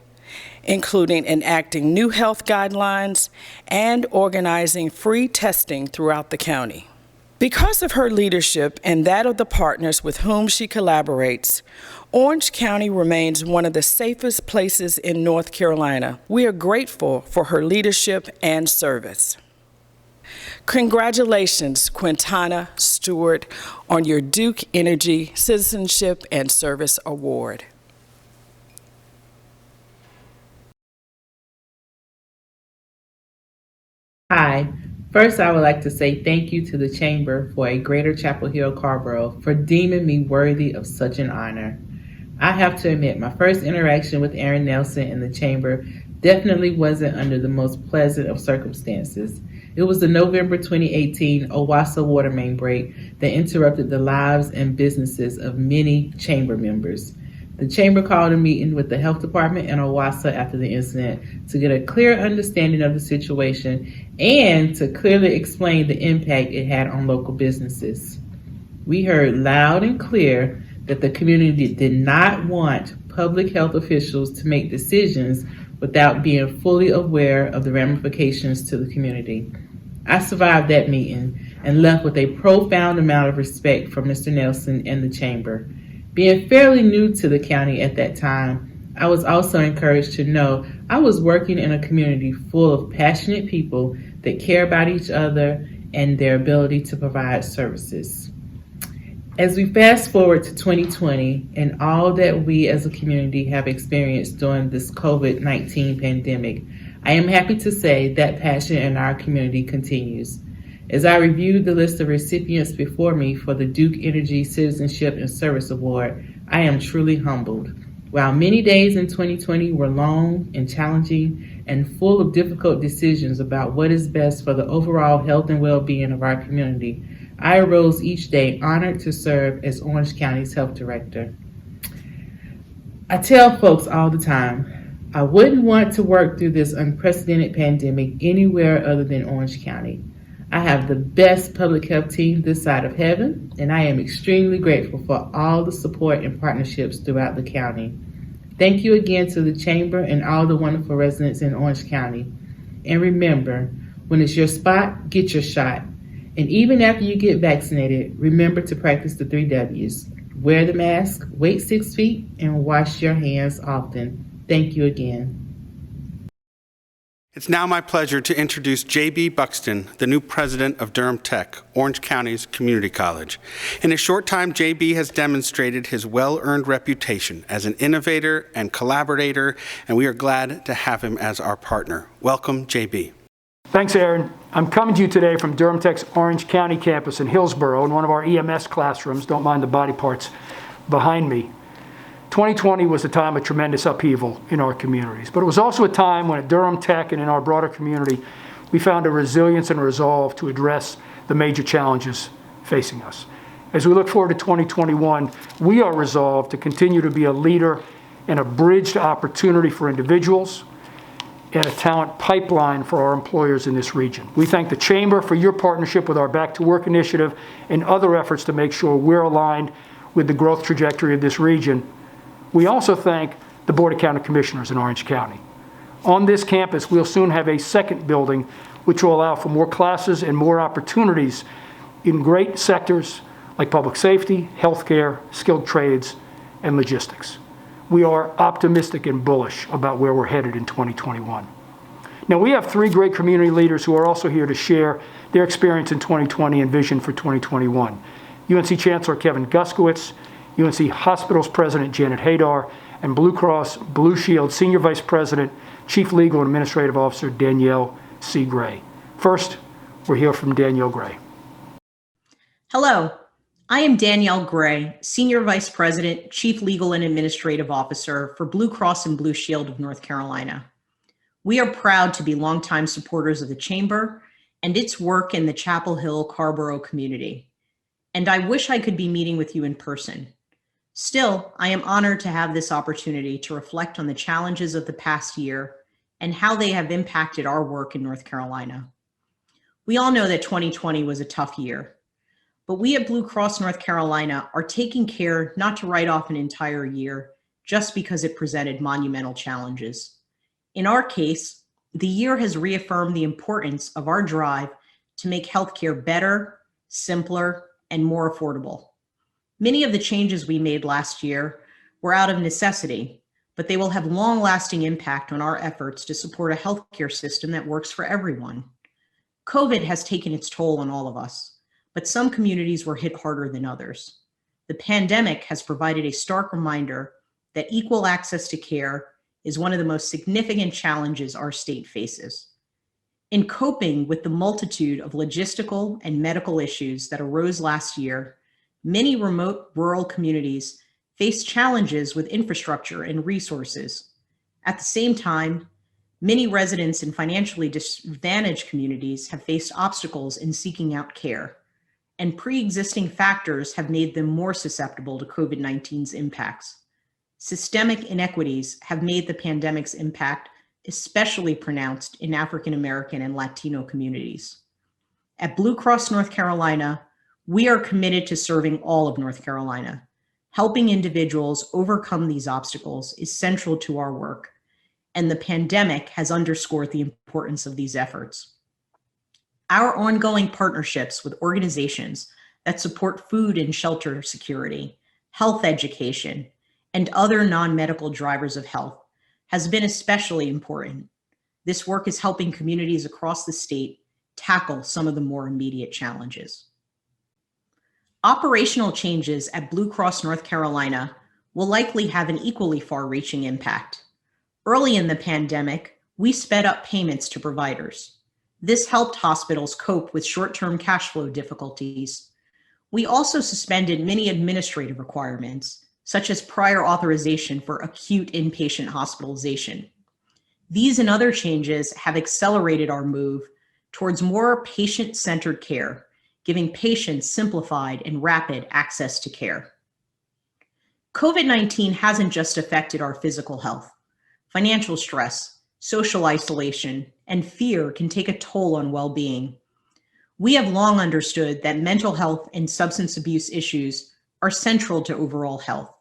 including enacting new health guidelines and organizing free testing throughout the county. Because of her leadership and that of the partners with whom she collaborates, Orange County remains one of the safest places in North Carolina. We are grateful for her leadership and service. Congratulations, Quintana Stewart, on your Duke Energy Citizenship and Service Award.
Hi. First, I would like to say thank you to the Chamber for a Greater Chapel Hill Carrboro for deeming me worthy of such an honor. I have to admit, my first interaction with Aaron Nelson in the Chamber definitely wasn't under the most pleasant of circumstances. It was the November 2018 Owasso water main break that interrupted the lives and businesses of many Chamber members. The Chamber called a meeting with the Health Department and Owasso after the incident to get a clear understanding of the situation and to clearly explain the impact it had on local businesses. We heard loud and clear that the community did not want public health officials to make decisions without being fully aware of the ramifications to the community. I survived that meeting and left with a profound amount of respect for Mr. Nelson and the Chamber. Being fairly new to the county at that time, I was also encouraged to know I was working in a community full of passionate people that care about each other and their ability to provide services. As we fast forward to 2020 and all that we as a community have experienced during this COVID-19 pandemic, I am happy to say that passion in our community continues. As I reviewed the list of recipients before me for the Duke Energy Citizenship and Service Award, I am truly humbled. While many days in 2020 were long and challenging and full of difficult decisions about what is best for the overall health and well-being of our community, I arose each day honored to serve as Orange County's health director. I tell folks all the time, I wouldn't want to work through this unprecedented pandemic anywhere other than Orange County. I have the best public health team this side of heaven, and I am extremely grateful for all the support and partnerships throughout the county. Thank you again to the Chamber and all the wonderful residents in Orange County. And remember, when it's your spot, get your shot. And even after you get vaccinated, remember to practice the 3 W's. Wear the mask, wait 6 feet, and wash your hands often. Thank you again.
It's now my pleasure to introduce J.B. Buxton, the new president of Durham Tech, Orange County's community college. In a short time, J.B. has demonstrated his well-earned reputation as an innovator and collaborator, and we are glad to have him as our partner. Welcome, J.B.
Thanks, Aaron. I'm coming to you today from Durham Tech's Orange County campus in Hillsborough in one of our EMS classrooms. Don't mind the body parts behind me. 2020 was a time of tremendous upheaval in our communities, but it was also a time when at Durham Tech and in our broader community, we found a resilience and a resolve to address the major challenges facing us. As we look forward to 2021, we are resolved to continue to be a leader and a bridge to opportunity for individuals and a talent pipeline for our employers in this region. We thank the Chamber for your partnership with our Back to Work initiative and other efforts to make sure we're aligned with the growth trajectory of this region. We also thank the Board of County Commissioners in Orange County. On this campus, we'll soon have a second building which will allow for more classes and more opportunities in great sectors like public safety, healthcare, skilled trades, and logistics. We are optimistic and bullish about where we're headed in 2021. Now, we have 3 great community leaders who are also here to share their experience in 2020 and vision for 2021. UNC Chancellor Kevin Guskiewicz, UNC Hospitals President Janet Hadar, and Blue Cross Blue Shield Senior Vice President, Chief Legal and Administrative Officer Danielle C. Gray. First, we'll hear from Danielle Gray.
Hello, I am Danielle Gray, Senior Vice President, Chief Legal and Administrative Officer for Blue Cross and Blue Shield of North Carolina. We are proud to be longtime supporters of the Chamber and its work in the Chapel Hill Carrboro community. And I wish I could be meeting with you in person. Still, I am honored to have this opportunity to reflect on the challenges of the past year and how they have impacted our work in North Carolina. We all know that 2020 was a tough year, but we at Blue Cross North Carolina are taking care not to write off an entire year just because it presented monumental challenges. In our case, the year has reaffirmed the importance of our drive to make healthcare better, simpler, and more affordable. Many of the changes we made last year were out of necessity, but they will have long-lasting impact on our efforts to support a healthcare system that works for everyone. COVID has taken its toll on all of us, but some communities were hit harder than others. The pandemic has provided a stark reminder that equal access to care is one of the most significant challenges our state faces. In coping with the multitude of logistical and medical issues that arose last year, many remote rural communities face challenges with infrastructure and resources. At the same time, many residents in financially disadvantaged communities have faced obstacles in seeking out care, and pre-existing factors have made them more susceptible to COVID-19's impacts. Systemic inequities have made the pandemic's impact especially pronounced in African American and Latino communities. At Blue Cross North Carolina, we are committed to serving all of North Carolina. Helping individuals overcome these obstacles is central to our work, and the pandemic has underscored the importance of these efforts. Our ongoing partnerships with organizations that support food and shelter security, health education, and other non-medical drivers of health has been especially important. This work is helping communities across the state tackle some of the more immediate challenges. Operational changes at Blue Cross North Carolina will likely have an equally far-reaching impact. Early in the pandemic, we sped up payments to providers. This helped hospitals cope with short-term cash flow difficulties. We also suspended many administrative requirements, such as prior authorization for acute inpatient hospitalization. These and other changes have accelerated our move towards more patient-centered care, giving patients simplified and rapid access to care. COVID-19 hasn't just affected our physical health. Financial stress, social isolation, and fear can take a toll on well-being. We have long understood that mental health and substance abuse issues are central to overall health.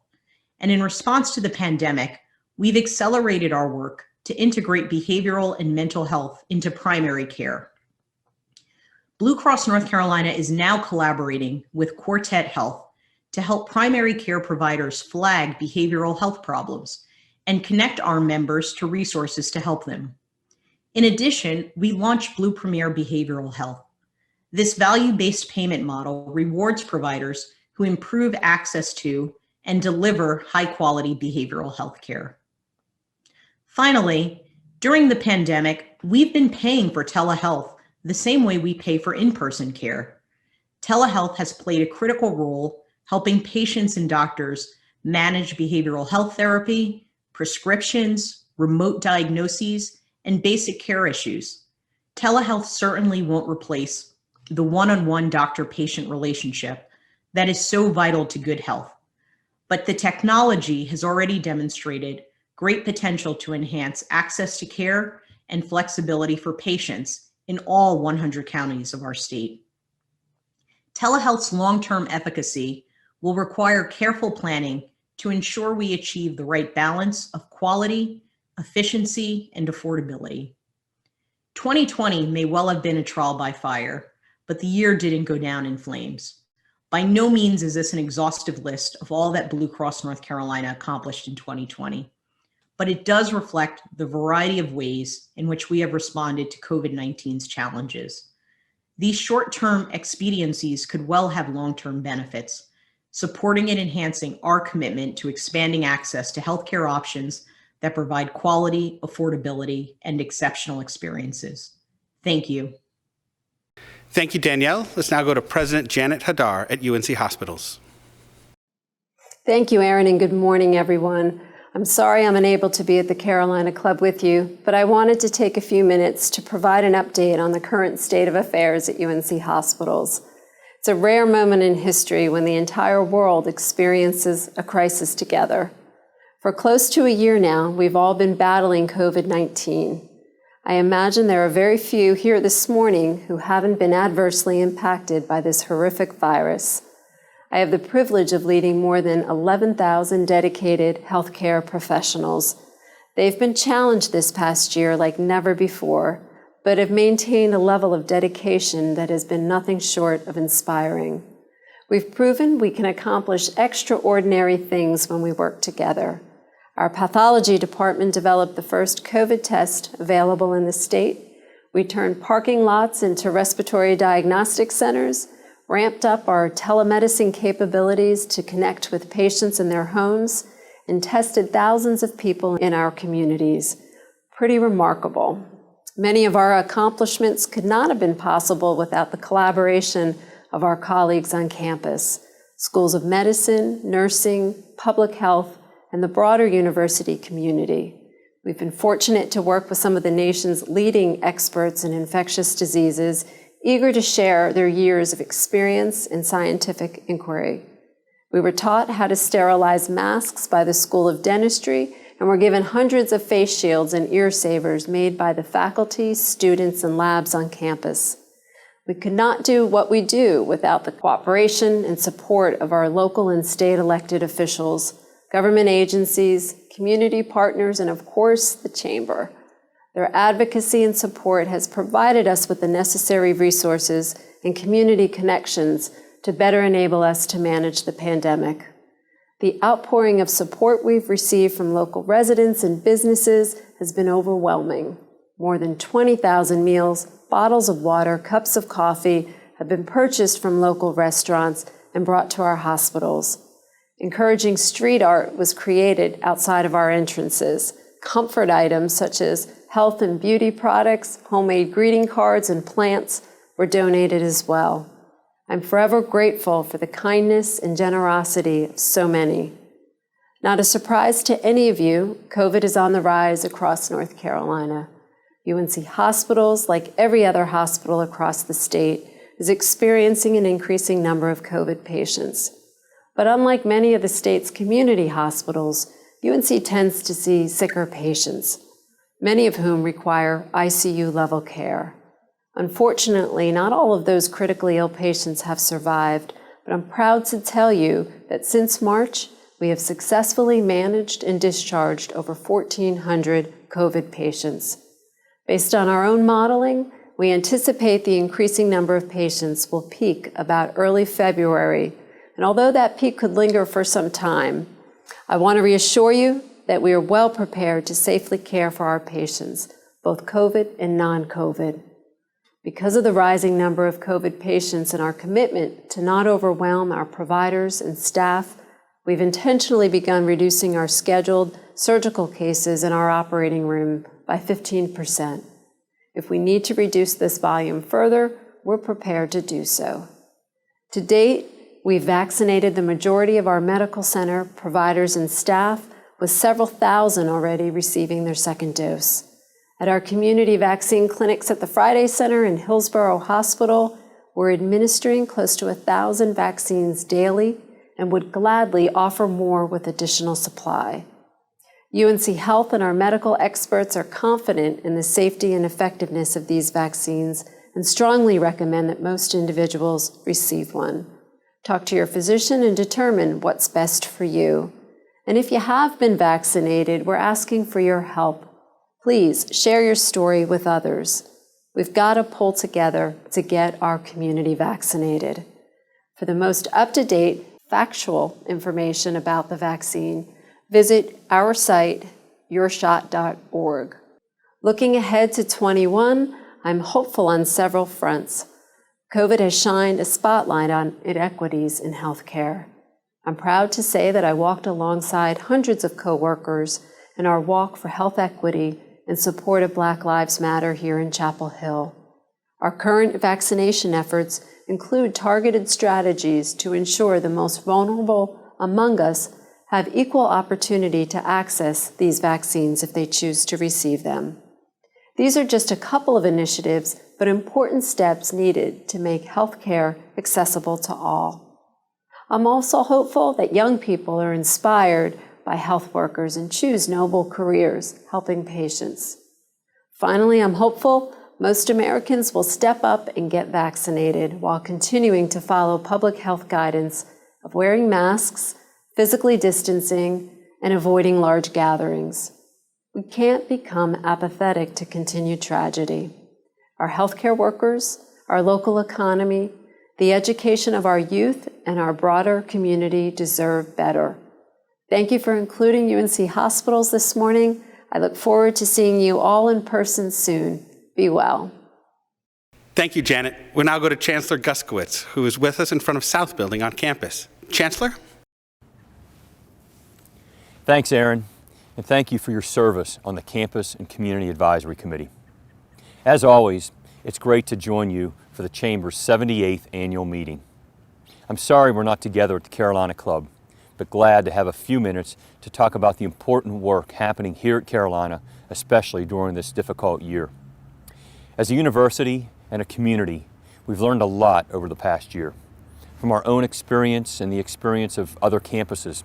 And in response to the pandemic, we've accelerated our work to integrate behavioral and mental health into primary care. Blue Cross North Carolina is now collaborating with Quartet Health to help primary care providers flag behavioral health problems and connect our members to resources to help them. In addition, we launched Blue Premier Behavioral Health. This value-based payment model rewards providers who improve access to and deliver high-quality behavioral health care. Finally, during the pandemic, we've been paying for telehealth the same way we pay for in-person care. Telehealth has played a critical role helping patients and doctors manage behavioral health therapy, prescriptions, remote diagnoses, and basic care issues. Telehealth certainly won't replace the one-on-one doctor-patient relationship that is so vital to good health. But the technology has already demonstrated great potential to enhance access to care and flexibility for patients in all 100 counties of our state. Telehealth's long-term efficacy will require careful planning to ensure we achieve the right balance of quality, efficiency, and affordability. 2020 may well have been a trial by fire, but the year didn't go down in flames. By no means is this an exhaustive list of all that Blue Cross North Carolina accomplished in 2020, but it does reflect the variety of ways in which we have responded to COVID-19's challenges. These short-term expediencies could well have long-term benefits, supporting and enhancing our commitment to expanding access to healthcare options that provide quality, affordability, and exceptional experiences. Thank you.
Thank you, Danielle. Let's now go to President Janet Hadar at UNC Hospitals.
Thank you, Aaron, and good morning, everyone. I'm sorry I'm unable to be at the Carolina Club with you, but I wanted to take a few minutes to provide an update on the current state of affairs at UNC Hospitals. It's a rare moment in history when the entire world experiences a crisis together. For close to a year now, we've all been battling COVID-19. I imagine there are very few here this morning who haven't been adversely impacted by this horrific virus. I have the privilege of leading more than 11,000 dedicated healthcare professionals. They've been challenged this past year like never before, but have maintained a level of dedication that has been nothing short of inspiring. We've proven we can accomplish extraordinary things when we work together. Our pathology department developed the first COVID test available in the state. We turned parking lots into respiratory diagnostic centers, ramped up our telemedicine capabilities to connect with patients in their homes, and tested thousands of people in our communities. Pretty remarkable. Many of our accomplishments could not have been possible without the collaboration of our colleagues on campus, schools of medicine, nursing, public health, and the broader university community. We've been fortunate to work with some of the nation's leading experts in infectious diseases, eager to share their years of experience in scientific inquiry. We were taught how to sterilize masks by the School of Dentistry, and were given hundreds of face shields and ear savers made by the faculty, students, and labs on campus. We could not do what we do without the cooperation and support of our local and state elected officials, government agencies, community partners, and of course, the Chamber. Their advocacy and support has provided us with the necessary resources and community connections to better enable us to manage the pandemic. The outpouring of support we've received from local residents and businesses has been overwhelming. More than 20,000 meals, bottles of water, cups of coffee have been purchased from local restaurants and brought to our hospitals. Encouraging street art was created outside of our entrances. Comfort items such as health and beauty products, homemade greeting cards, and plants were donated as well. I'm forever grateful for the kindness and generosity of so many. Not a surprise to any of you, COVID is on the rise across North Carolina. UNC Hospitals, like every other hospital across the state, is experiencing an increasing number of COVID patients. But unlike many of the state's community hospitals, UNC tends to see sicker patients, many of whom require ICU-level care. Unfortunately, not all of those critically ill patients have survived, but I'm proud to tell you that since March, we have successfully managed and discharged over 1,400 COVID patients. Based on our own modeling, we anticipate the increasing number of patients will peak about early February, and although that peak could linger for some time, I want to reassure you that we are well prepared to safely care for our patients, both COVID and non-COVID. Because of the rising number of COVID patients and our commitment to not overwhelm our providers and staff, we've intentionally begun reducing our scheduled surgical cases in our operating room by 15%. If we need to reduce this volume further, we're prepared to do so. To date, we've vaccinated the majority of our medical center providers and staff, with several thousand already receiving their second dose. At our community vaccine clinics at the Friday Center and Hillsborough Hospital, we're administering close to 1,000 vaccines daily and would gladly offer more with additional supply. UNC Health and our medical experts are confident in the safety and effectiveness of these vaccines and strongly recommend that most individuals receive one. Talk to your physician and determine what's best for you. And if you have been vaccinated, we're asking for your help. Please share your story with others. We've got to pull together to get our community vaccinated. For the most up-to-date, factual information about the vaccine, visit our site, yourshot.org. Looking ahead to 21, I'm hopeful on several fronts. COVID has shined a spotlight on inequities in healthcare. I'm proud to say that I walked alongside hundreds of coworkers in our walk for health equity in support of Black Lives Matter here in Chapel Hill. Our current vaccination efforts include targeted strategies to ensure the most vulnerable among us have equal opportunity to access these vaccines if they choose to receive them. These are just a couple of initiatives, but important steps needed to make healthcare accessible to all. I'm also hopeful that young people are inspired by health workers and choose noble careers helping patients. Finally, I'm hopeful most Americans will step up and get vaccinated while continuing to follow public health guidance of wearing masks, physically distancing, and avoiding large gatherings. We can't become apathetic to continued tragedy. Our healthcare workers, our local economy, the education of our youth, and our broader community deserve better. Thank you for including UNC Hospitals this morning. I look forward to seeing you all in person soon. Be well.
Thank you, Janet. We'll now go to Chancellor Guskowitz, who is with us in front of South Building on campus. Chancellor?
Thanks, Aaron, and thank you for your service on the Campus and Community Advisory Committee. As always, it's great to join you for the Chamber's 78th annual meeting. I'm sorry we're not together at the Carolina Club, but glad to have a few minutes to talk about the important work happening here at Carolina, especially during this difficult year. As a university and a community, we've learned a lot over the past year. From our own experience and the experience of other campuses,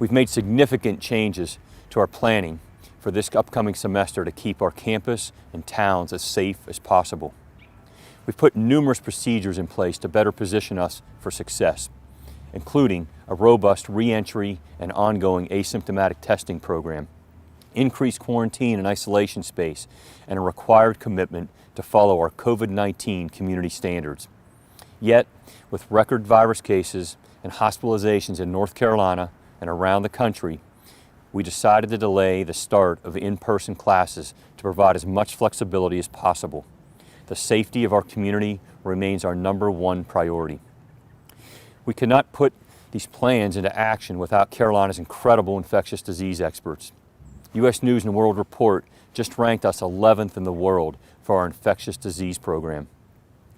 we've made significant changes to our planning for this upcoming semester to keep our campus and towns as safe as possible. We've put numerous procedures in place to better position us for success, including a robust re-entry and ongoing asymptomatic testing program, increased quarantine and isolation space, and a required commitment to follow our COVID-19 community standards. Yet, with record virus cases and hospitalizations in North Carolina, and around the country, we decided to delay the start of in-person classes to provide as much flexibility as possible. The safety of our community remains our #1 priority. We could not put these plans into action without Carolina's incredible infectious disease experts. U.S. News & World Report just ranked us 11th in the world for our infectious disease program.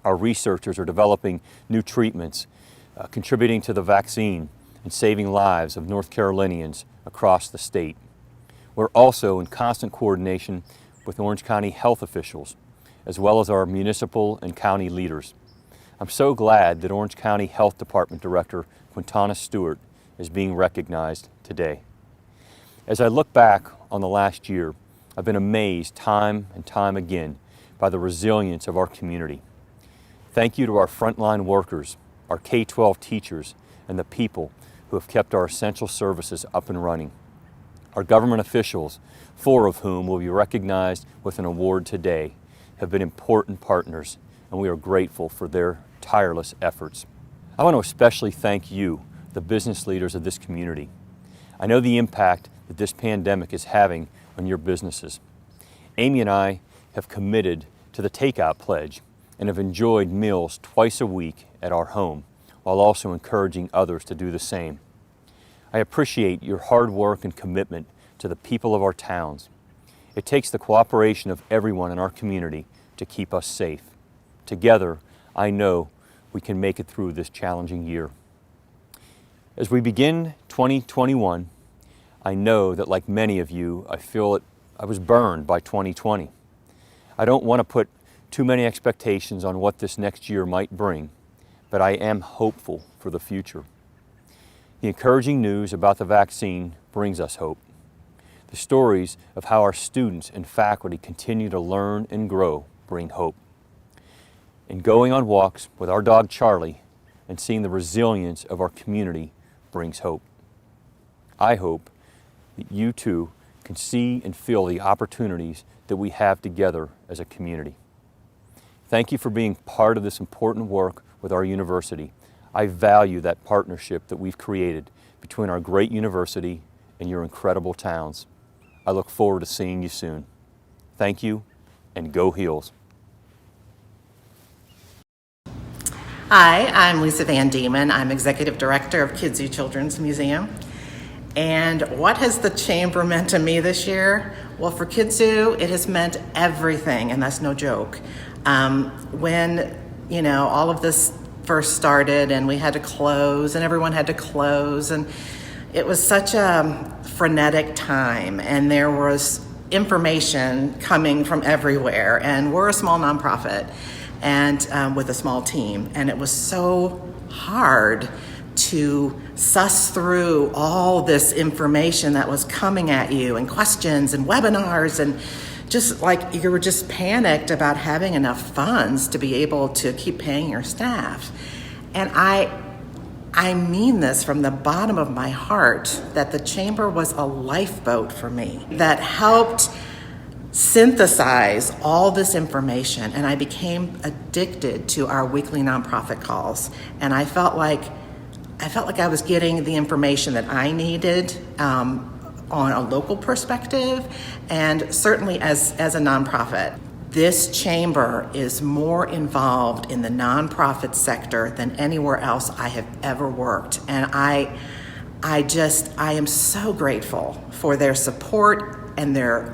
Our researchers are developing new treatments, contributing to the vaccine and saving lives of North Carolinians across the state. We're also in constant coordination with Orange County health officials, as well as our municipal and county leaders. I'm so glad that Orange County Health Department Director Quintana Stewart is being recognized today. As I look back on the last year, I've been amazed time and time again by the resilience of our community. Thank you to our frontline workers, our K-12 teachers, and the people who have kept our essential services up and running. Our government officials, 4 of whom will be recognized with an award today, have been important partners, and we are grateful for their tireless efforts. I want to especially thank you, the business leaders of this community. I know the impact that this pandemic is having on your businesses. Amy and I have committed to the Takeout Pledge and have enjoyed meals twice a week at our home, while also encouraging others to do the same. I appreciate your hard work and commitment to the people of our towns. It takes the cooperation of everyone in our community to keep us safe. Together, I know we can make it through this challenging year. As we begin 2021, I know that like many of you, I was burned by 2020. I don't want to put too many expectations on what this next year might bring, but I am hopeful for the future. The encouraging news about the vaccine brings us hope. The stories of how our students and faculty continue to learn and grow bring hope. And going on walks with our dog Charlie and seeing the resilience of our community brings hope. I hope that you too can see and feel the opportunities that we have together as a community. Thank you for being part of this important work with our university. I value that partnership that we've created between our great university and your incredible towns. I look forward to seeing you soon. Thank you, and go Heels.
Hi, I'm Lisa Van Diemen. I'm Executive Director of Kidzu Children's Museum. And what has the Chamber meant to me this year? Well, for Kidzu, it has meant everything, and that's no joke. When, all of this first started and we had to close and everyone had to close, and it was such a frenetic time, and there was information coming from everywhere, and we're a small nonprofit and with a small team, and it was so hard to suss through all this information that was coming at you, and questions and webinars, and just like you were just panicked about having enough funds to be able to keep paying your staff. And I mean this from the bottom of my heart, that the Chamber was a lifeboat for me that helped synthesize all this information, and I became addicted to our weekly nonprofit calls. And I felt like I was getting the information that I needed on a local perspective, and certainly as a nonprofit. This chamber is more involved in the nonprofit sector than anywhere else I have ever worked. And I am so grateful for their support and their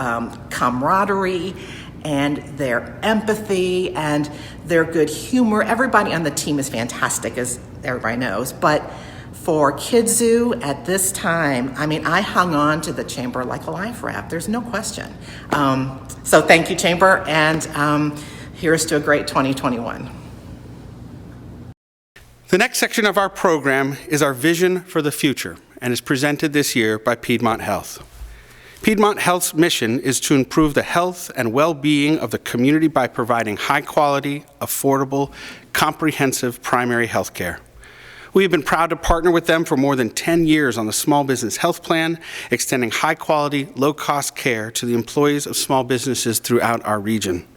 camaraderie and their empathy and their good humor. Everybody on the team is fantastic, as everybody knows, but for Kidzu at this time, I hung on to the Chamber like a life raft. There's no question. So thank you, Chamber, and here's to a great 2021.
The next section of our program is our vision for the future and is presented this year by Piedmont Health. Piedmont Health's mission is to improve the health and well-being of the community by providing high-quality, affordable, comprehensive primary health care. We have been proud to partner with them for more than 10 years on the Small Business Health Plan, extending high-quality, low-cost care to the employees of small businesses throughout our region.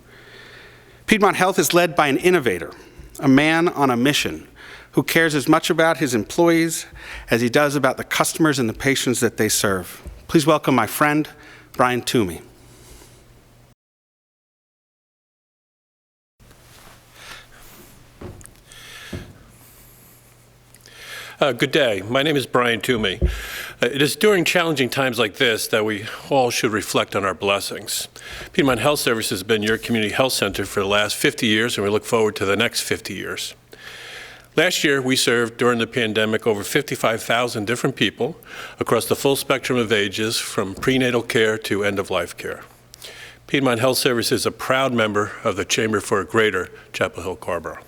Piedmont Health is led by an innovator, a man on a mission, who cares as much about his employees as he does about the customers and the patients that they serve. Please welcome my friend, Brian Toomey.
Good day. My name is Brian Toomey. It is during challenging times like this that we all should reflect on our blessings. Piedmont Health Services has been your community health center for the last 50 years, and we look forward to the next 50 years. Last year, we served during the pandemic over 55,000 different people across the full spectrum of ages, from prenatal care to end-of-life care. Piedmont Health Services is a proud member of the Chamber for a Greater Chapel Hill Carrboro.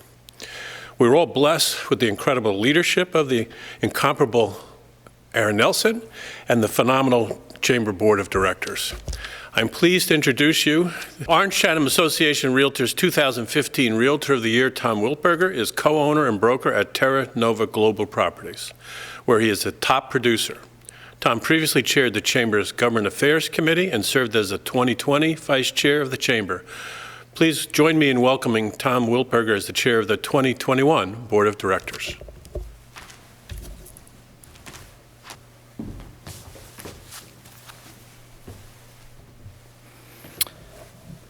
We were all blessed with the incredible leadership of the incomparable Aaron Nelson and the phenomenal Chamber Board of Directors. I'm pleased to introduce you. Orange Chatham Association Realtors 2015 Realtor of the Year, Tom Wiltberger, is co-owner and broker at Terra Nova Global Properties, where he is a top producer. Tom previously chaired the Chamber's Government Affairs Committee and served as the 2020 Vice Chair of the Chamber. Please join me in welcoming Tom Wiltberger as the Chair of the 2021 Board of Directors.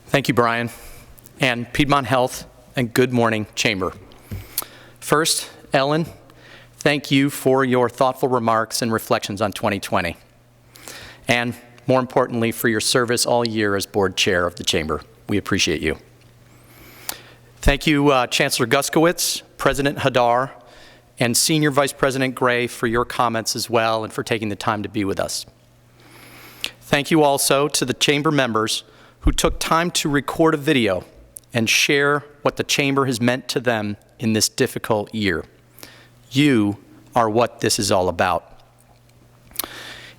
Thank you, Brian, and Piedmont Health, and good morning, Chamber. First, Ellen, thank you for your thoughtful remarks and reflections on 2020, and more importantly, for your service all year as Board Chair of the Chamber. We appreciate you. Thank you, Chancellor Guskowitz, President Hadar, and Senior Vice President Gray for your comments as well and for taking the time to be with us. Thank you also to the Chamber members who took time to record a video and share what the Chamber has meant to them in this difficult year. You are what this is all about.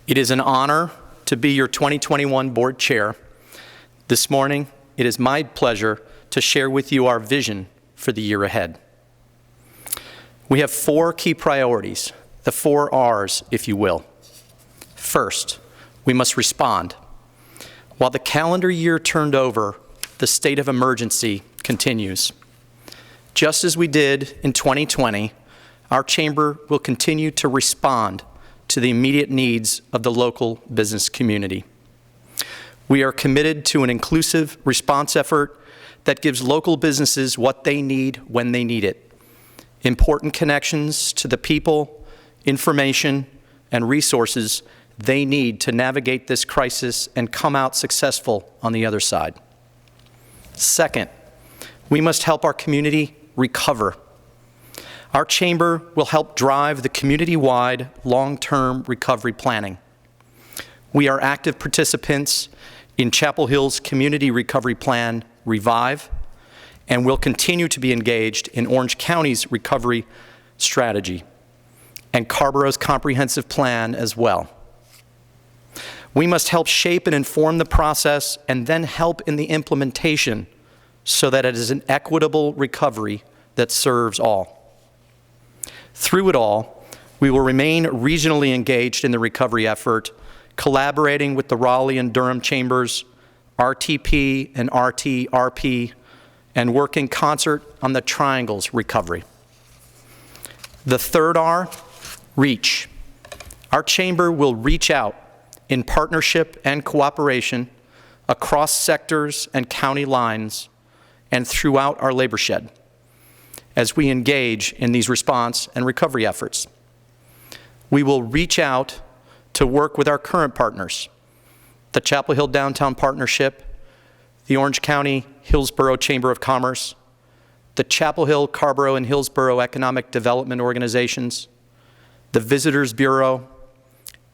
It is an honor to be your 2021 Board Chair. This morning, it is my pleasure to share with you our vision for the year ahead. We have 4 key priorities, the 4 R's, if you will. First, we must respond. While the calendar year turned over, the state of emergency continues. Just as we did in 2020, our Chamber will continue to respond to the immediate needs of the local business community. We are committed to an inclusive response effort that gives local businesses what they need when they need it. Important connections to the people, information, and resources they need to navigate this crisis and come out successful on the other side. Second, we must help our community recover. Our Chamber will help drive the community-wide long-term recovery planning. We are active participants in Chapel Hill's Community Recovery Plan, Revive, and will continue to be engaged in Orange County's recovery strategy and Carrboro's comprehensive plan as well. We must help shape and inform the process and then help in the implementation so that it is an equitable recovery that serves all. Through it all, we will remain regionally engaged in the recovery effort, collaborating with the Raleigh and Durham Chambers, RTP and RTRP, and work in concert on the Triangle's recovery. The third R, reach. Our Chamber will reach out in partnership and cooperation across sectors and county lines and throughout our labor shed as we engage in these response and recovery efforts. We will reach out to work with our current partners, the Chapel Hill Downtown Partnership, the Orange County Hillsborough Chamber of Commerce, the Chapel Hill, Carrboro, and Hillsborough Economic Development Organizations, the Visitors Bureau,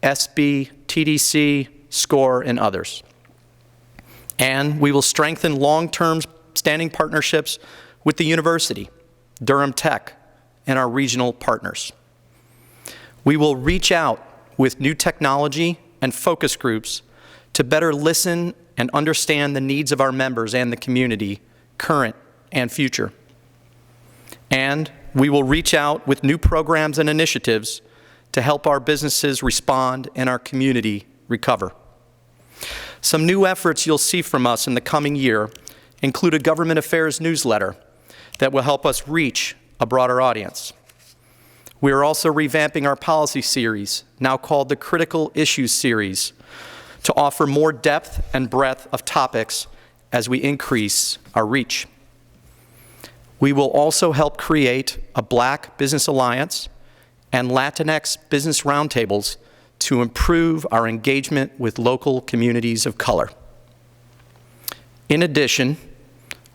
SB, TDC, SCORE, and others. And we will strengthen long-term standing partnerships with the university, Durham Tech, and our regional partners. We will reach out with new technology and focus groups to better listen and understand the needs of our members and the community, current and future. And we will reach out with new programs and initiatives to help our businesses respond and our community recover. Some new efforts you'll see from us in the coming year include a government affairs newsletter that will help us reach a broader audience. We are also revamping our policy series, now called the Critical Issues Series, to offer more depth and breadth of topics as we increase our reach. We will also help create a Black Business Alliance and Latinx business roundtables to improve our engagement with local communities of color. In addition,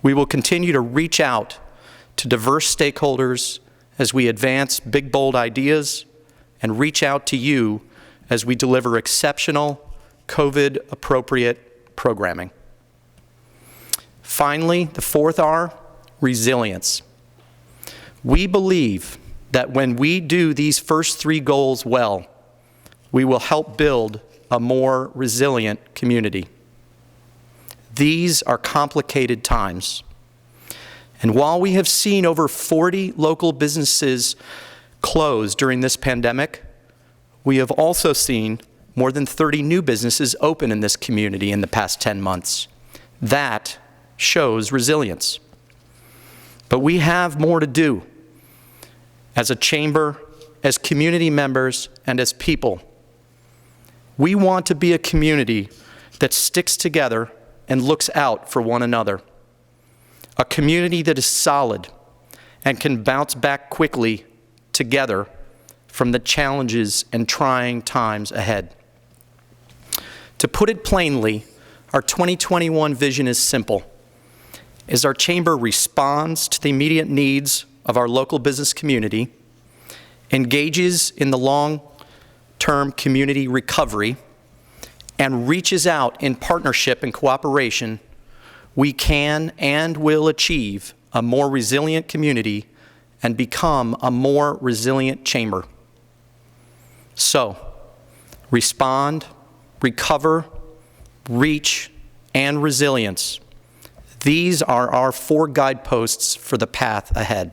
we will continue to reach out to diverse stakeholders as we advance big, bold ideas and reach out to you as we deliver exceptional, COVID-appropriate programming. Finally, the fourth R, resilience. We believe that when we do these first three goals well, we will help build a more resilient community. These are complicated times. And while we have seen over 40 local businesses close during this pandemic, we have also seen more than 30 new businesses open in this community in the past 10 months. That shows resilience. But we have more to do as a chamber, as community members, and as people. We want to be a community that sticks together and looks out for one another. A community that is solid and can bounce back quickly together from the challenges and trying times ahead. To put it plainly, our 2021 vision is simple. As our chamber responds to the immediate needs of our local business community, engages in the long-term community recovery, and reaches out in partnership and cooperation, we can and will achieve a more resilient community and become a more resilient chamber. So, respond, recover, reach, and resilience. These are our 4 guideposts for the path ahead.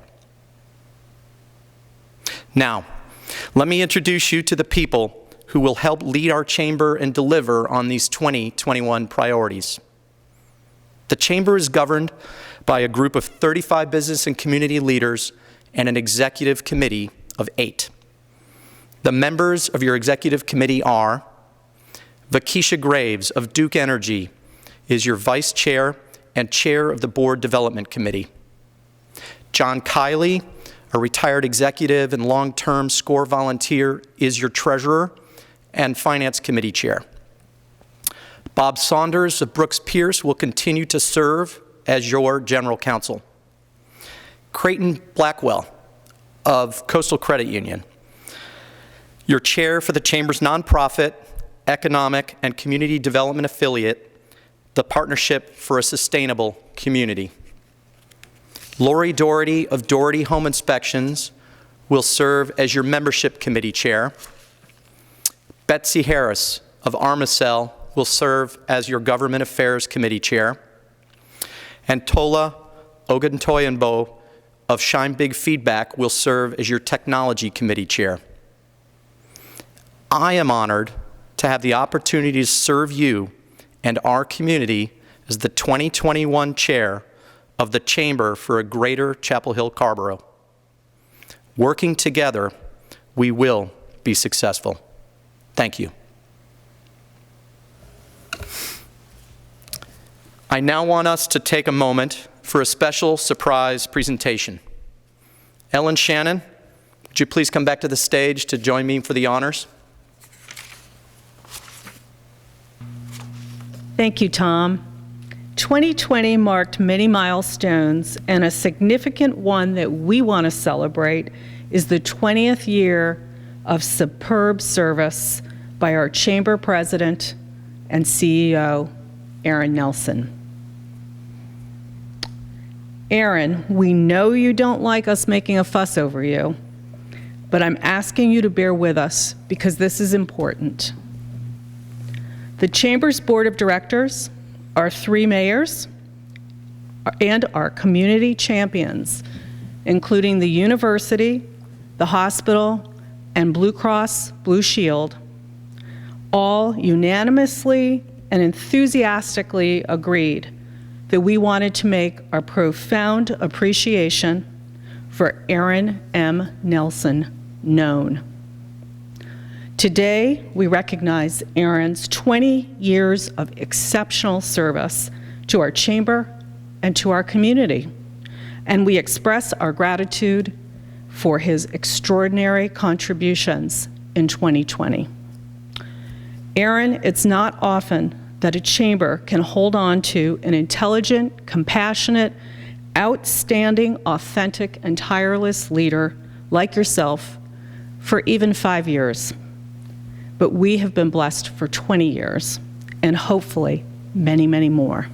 Now, let me introduce you to the people who will help lead our chamber and deliver on these 2021 priorities. The chamber is governed by a group of 35 business and community leaders and an executive committee of 8. The members of your executive committee are Vakisha Graves of Duke Energy is your vice chair and chair of the board development committee. John Kiley, a retired executive and long-term SCORE volunteer, is your treasurer and finance committee chair. Bob Saunders of Brooks Pierce will continue to serve as your general counsel. Creighton Blackwell of Coastal Credit Union, your chair for the chamber's nonprofit, economic, and community development affiliate, the Partnership for a Sustainable Community. Lori Doherty of Doherty Home Inspections will serve as your membership committee chair. Betsy Harris of Armacell will serve as your government affairs committee chair. And Tola Oguntoyinbo of Shine Big Feedback will serve as your technology committee chair. I am honored to have the opportunity to serve you and our community as the 2021 chair of the Chamber for a Greater Chapel Hill Carrboro. Working together, we will be successful. Thank you. I now want us to take a moment for a special surprise presentation. Ellen Shannon, would you please come back to the stage to join me for the honors?
Thank you, Tom. 2020 marked many milestones, and a significant one that we want to celebrate is the 20th year of superb service by our chamber president and CEO, Aaron Nelson. Aaron, we know you don't like us making a fuss over you, but I'm asking you to bear with us because this is important. The Chamber's Board of Directors, our 3 mayors, and our community champions, including the university, the hospital, and Blue Cross Blue Shield, all unanimously and enthusiastically agreed that we wanted to make our profound appreciation for Aaron M. Nelson known. Today, we recognize Aaron's 20 years of exceptional service to our chamber and to our community, and we express our gratitude for his extraordinary contributions in 2020. Aaron, it's not often that a chamber can hold on to an intelligent, compassionate, outstanding, authentic, and tireless leader like yourself for even 5 years. But we have been blessed for 20 years, and hopefully many, many more.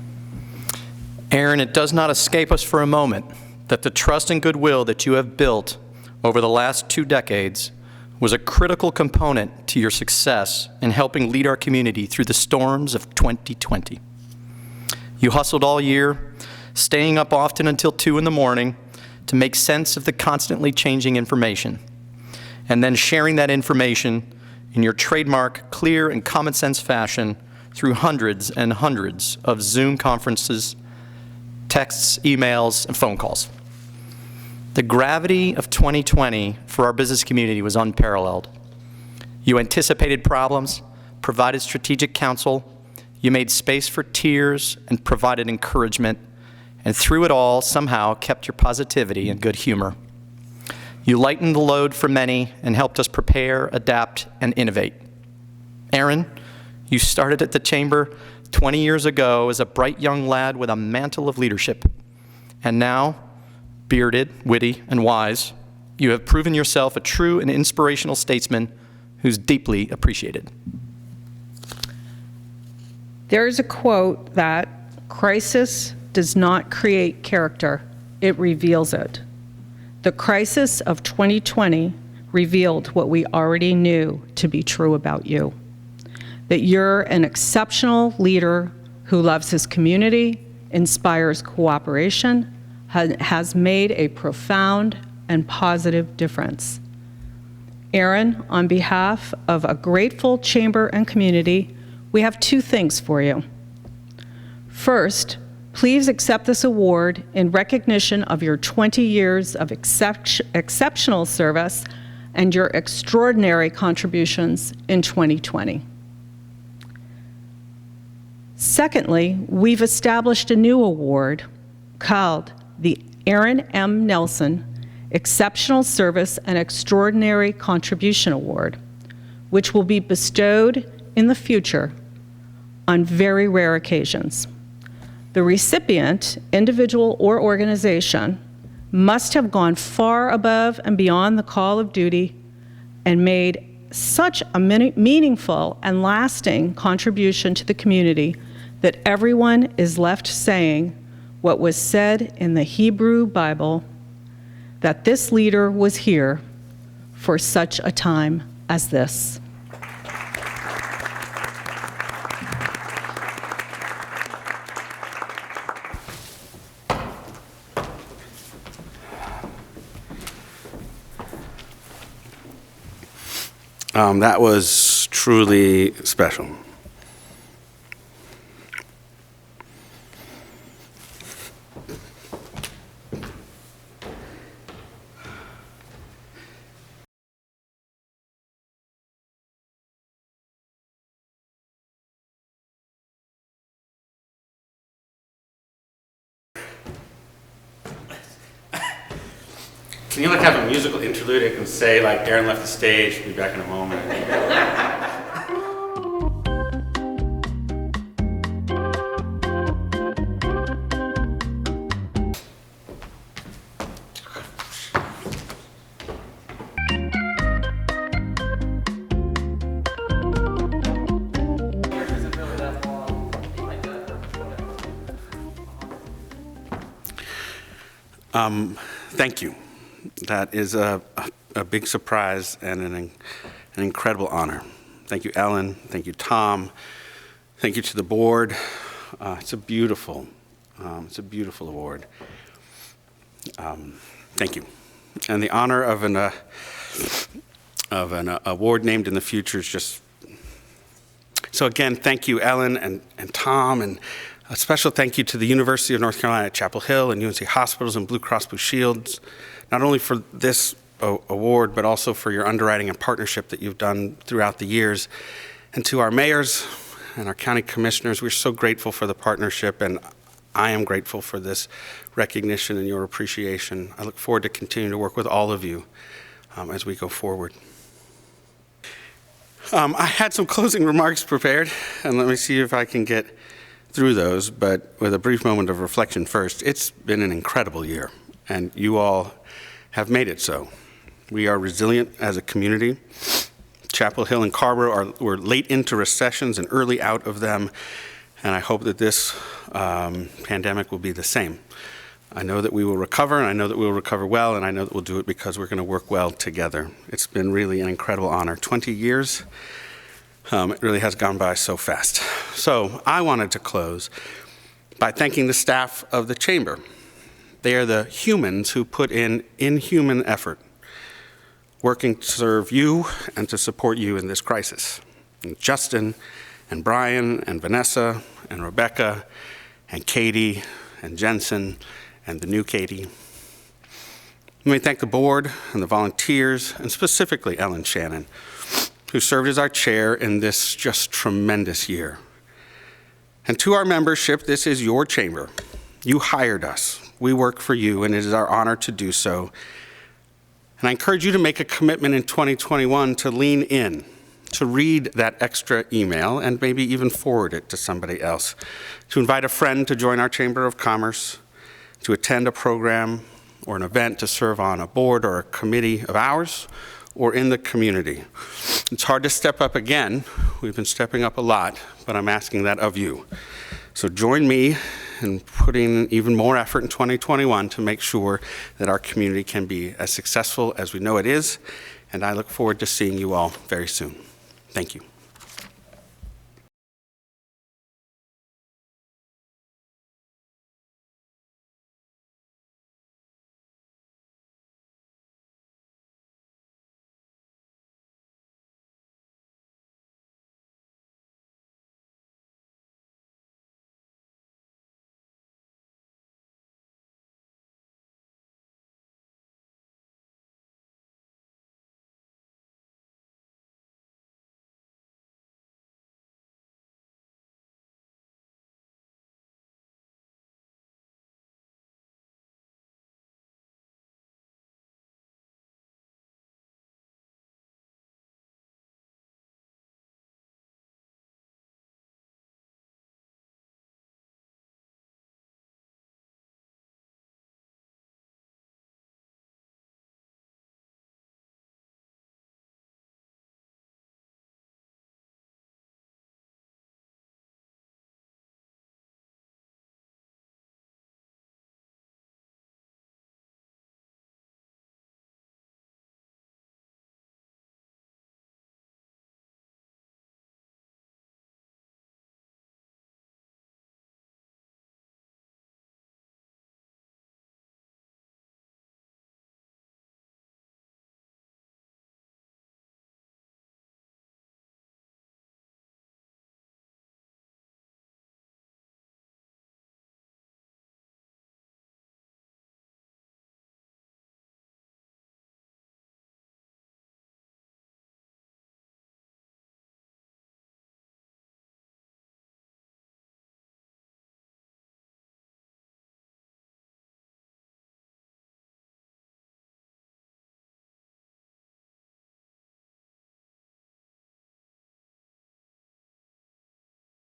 Aaron, it does not escape us for a moment that the trust and goodwill that you have built over the last 2 decades was a critical component to your success in helping lead our community through the storms of 2020. You hustled all year, staying up often until 2 in the morning to make sense of the constantly changing information, and then sharing that information in your trademark, clear, and common sense fashion through hundreds and hundreds of Zoom conferences, texts, emails, and phone calls. The gravity of 2020 for our business community was unparalleled. You anticipated problems, provided strategic counsel, you made space for tears and provided encouragement, and through it all, somehow kept your positivity and good humor. You lightened the load for many and helped us prepare, adapt, and innovate. Aaron, you started at the Chamber 20 years ago as a bright young lad with a mantle of leadership. And now, bearded, witty, and wise, you have proven yourself a true and inspirational statesman who's deeply appreciated.
There is a quote that crisis does not create character, it reveals it. The crisis of 2020 revealed what we already knew to be true about you, that you're an exceptional leader who loves his community, inspires cooperation, has made a profound and positive difference. Aaron, on behalf of a grateful chamber and community, we have 2 things for you. First, please accept this award in recognition of your 20 years of exceptional service and your extraordinary contributions in 2020. Secondly, we've established a new award called the Aaron M. Nelson Exceptional Service and Extraordinary Contribution Award, which will be bestowed in the future on very rare occasions. The recipient, individual or organization, must have gone far above and beyond the call of duty and made such a meaningful and lasting contribution to the community that everyone is left saying what was said in the Hebrew Bible, that this leader was here for such a time as this.
That was truly special. Can you have a musical interlude? It can say like Aaron left the stage, we'll be back in a moment. Thank you. That is a big surprise and an incredible honor. Thank you, Ellen. Thank you, Tom. Thank you to the board. It's a beautiful award. Thank you. And the honor of an award named in the future is just. So again, thank you, Ellen and Tom, and a special thank you to the University of North Carolina at Chapel Hill and UNC Hospitals and Blue Cross Blue Shields, not only for this award, but also for your underwriting and partnership that you've done throughout the years. And to our mayors and our county commissioners, we're so grateful for the partnership, and I am grateful for this recognition and your appreciation. I look forward to continuing to work with all of you as we go forward. I had some closing remarks prepared, and let me see if I can get through those, but with a brief moment of reflection first. It's been an incredible year, and you all have made it so. We are resilient as a community. Chapel Hill and Carrboro were late into recessions and early out of them, and I hope that this pandemic will be the same. I know that we will recover, and I know that we will recover well, and I know that we'll do it because we're going to work well together. It's been really an incredible honor. 20 years, it really has gone by so fast. So I wanted to close by thanking the staff of the Chamber. They are the humans who put in inhuman effort, working to serve you and to support you in this crisis. And Justin and Brian and Vanessa and Rebecca and Katie and Jensen and the new Katie. Let me thank the board and the volunteers, and specifically Ellen Shannon, who served as our chair in this just tremendous year. And to our membership, this is your chamber. You hired us. We work for you, and it is our honor to do so. And I encourage you to make a commitment in 2021 to lean in, to read that extra email and maybe even forward it to somebody else, to invite a friend to join our Chamber of Commerce, to attend a program or an event to serve on a board or a committee of ours or in the community. It's hard to step up again. We've been stepping up a lot, but I'm asking that of you. So join me in putting even more effort in 2021 to make sure that our community can be as successful as we know it is, and I look forward to seeing you all very soon. Thank you.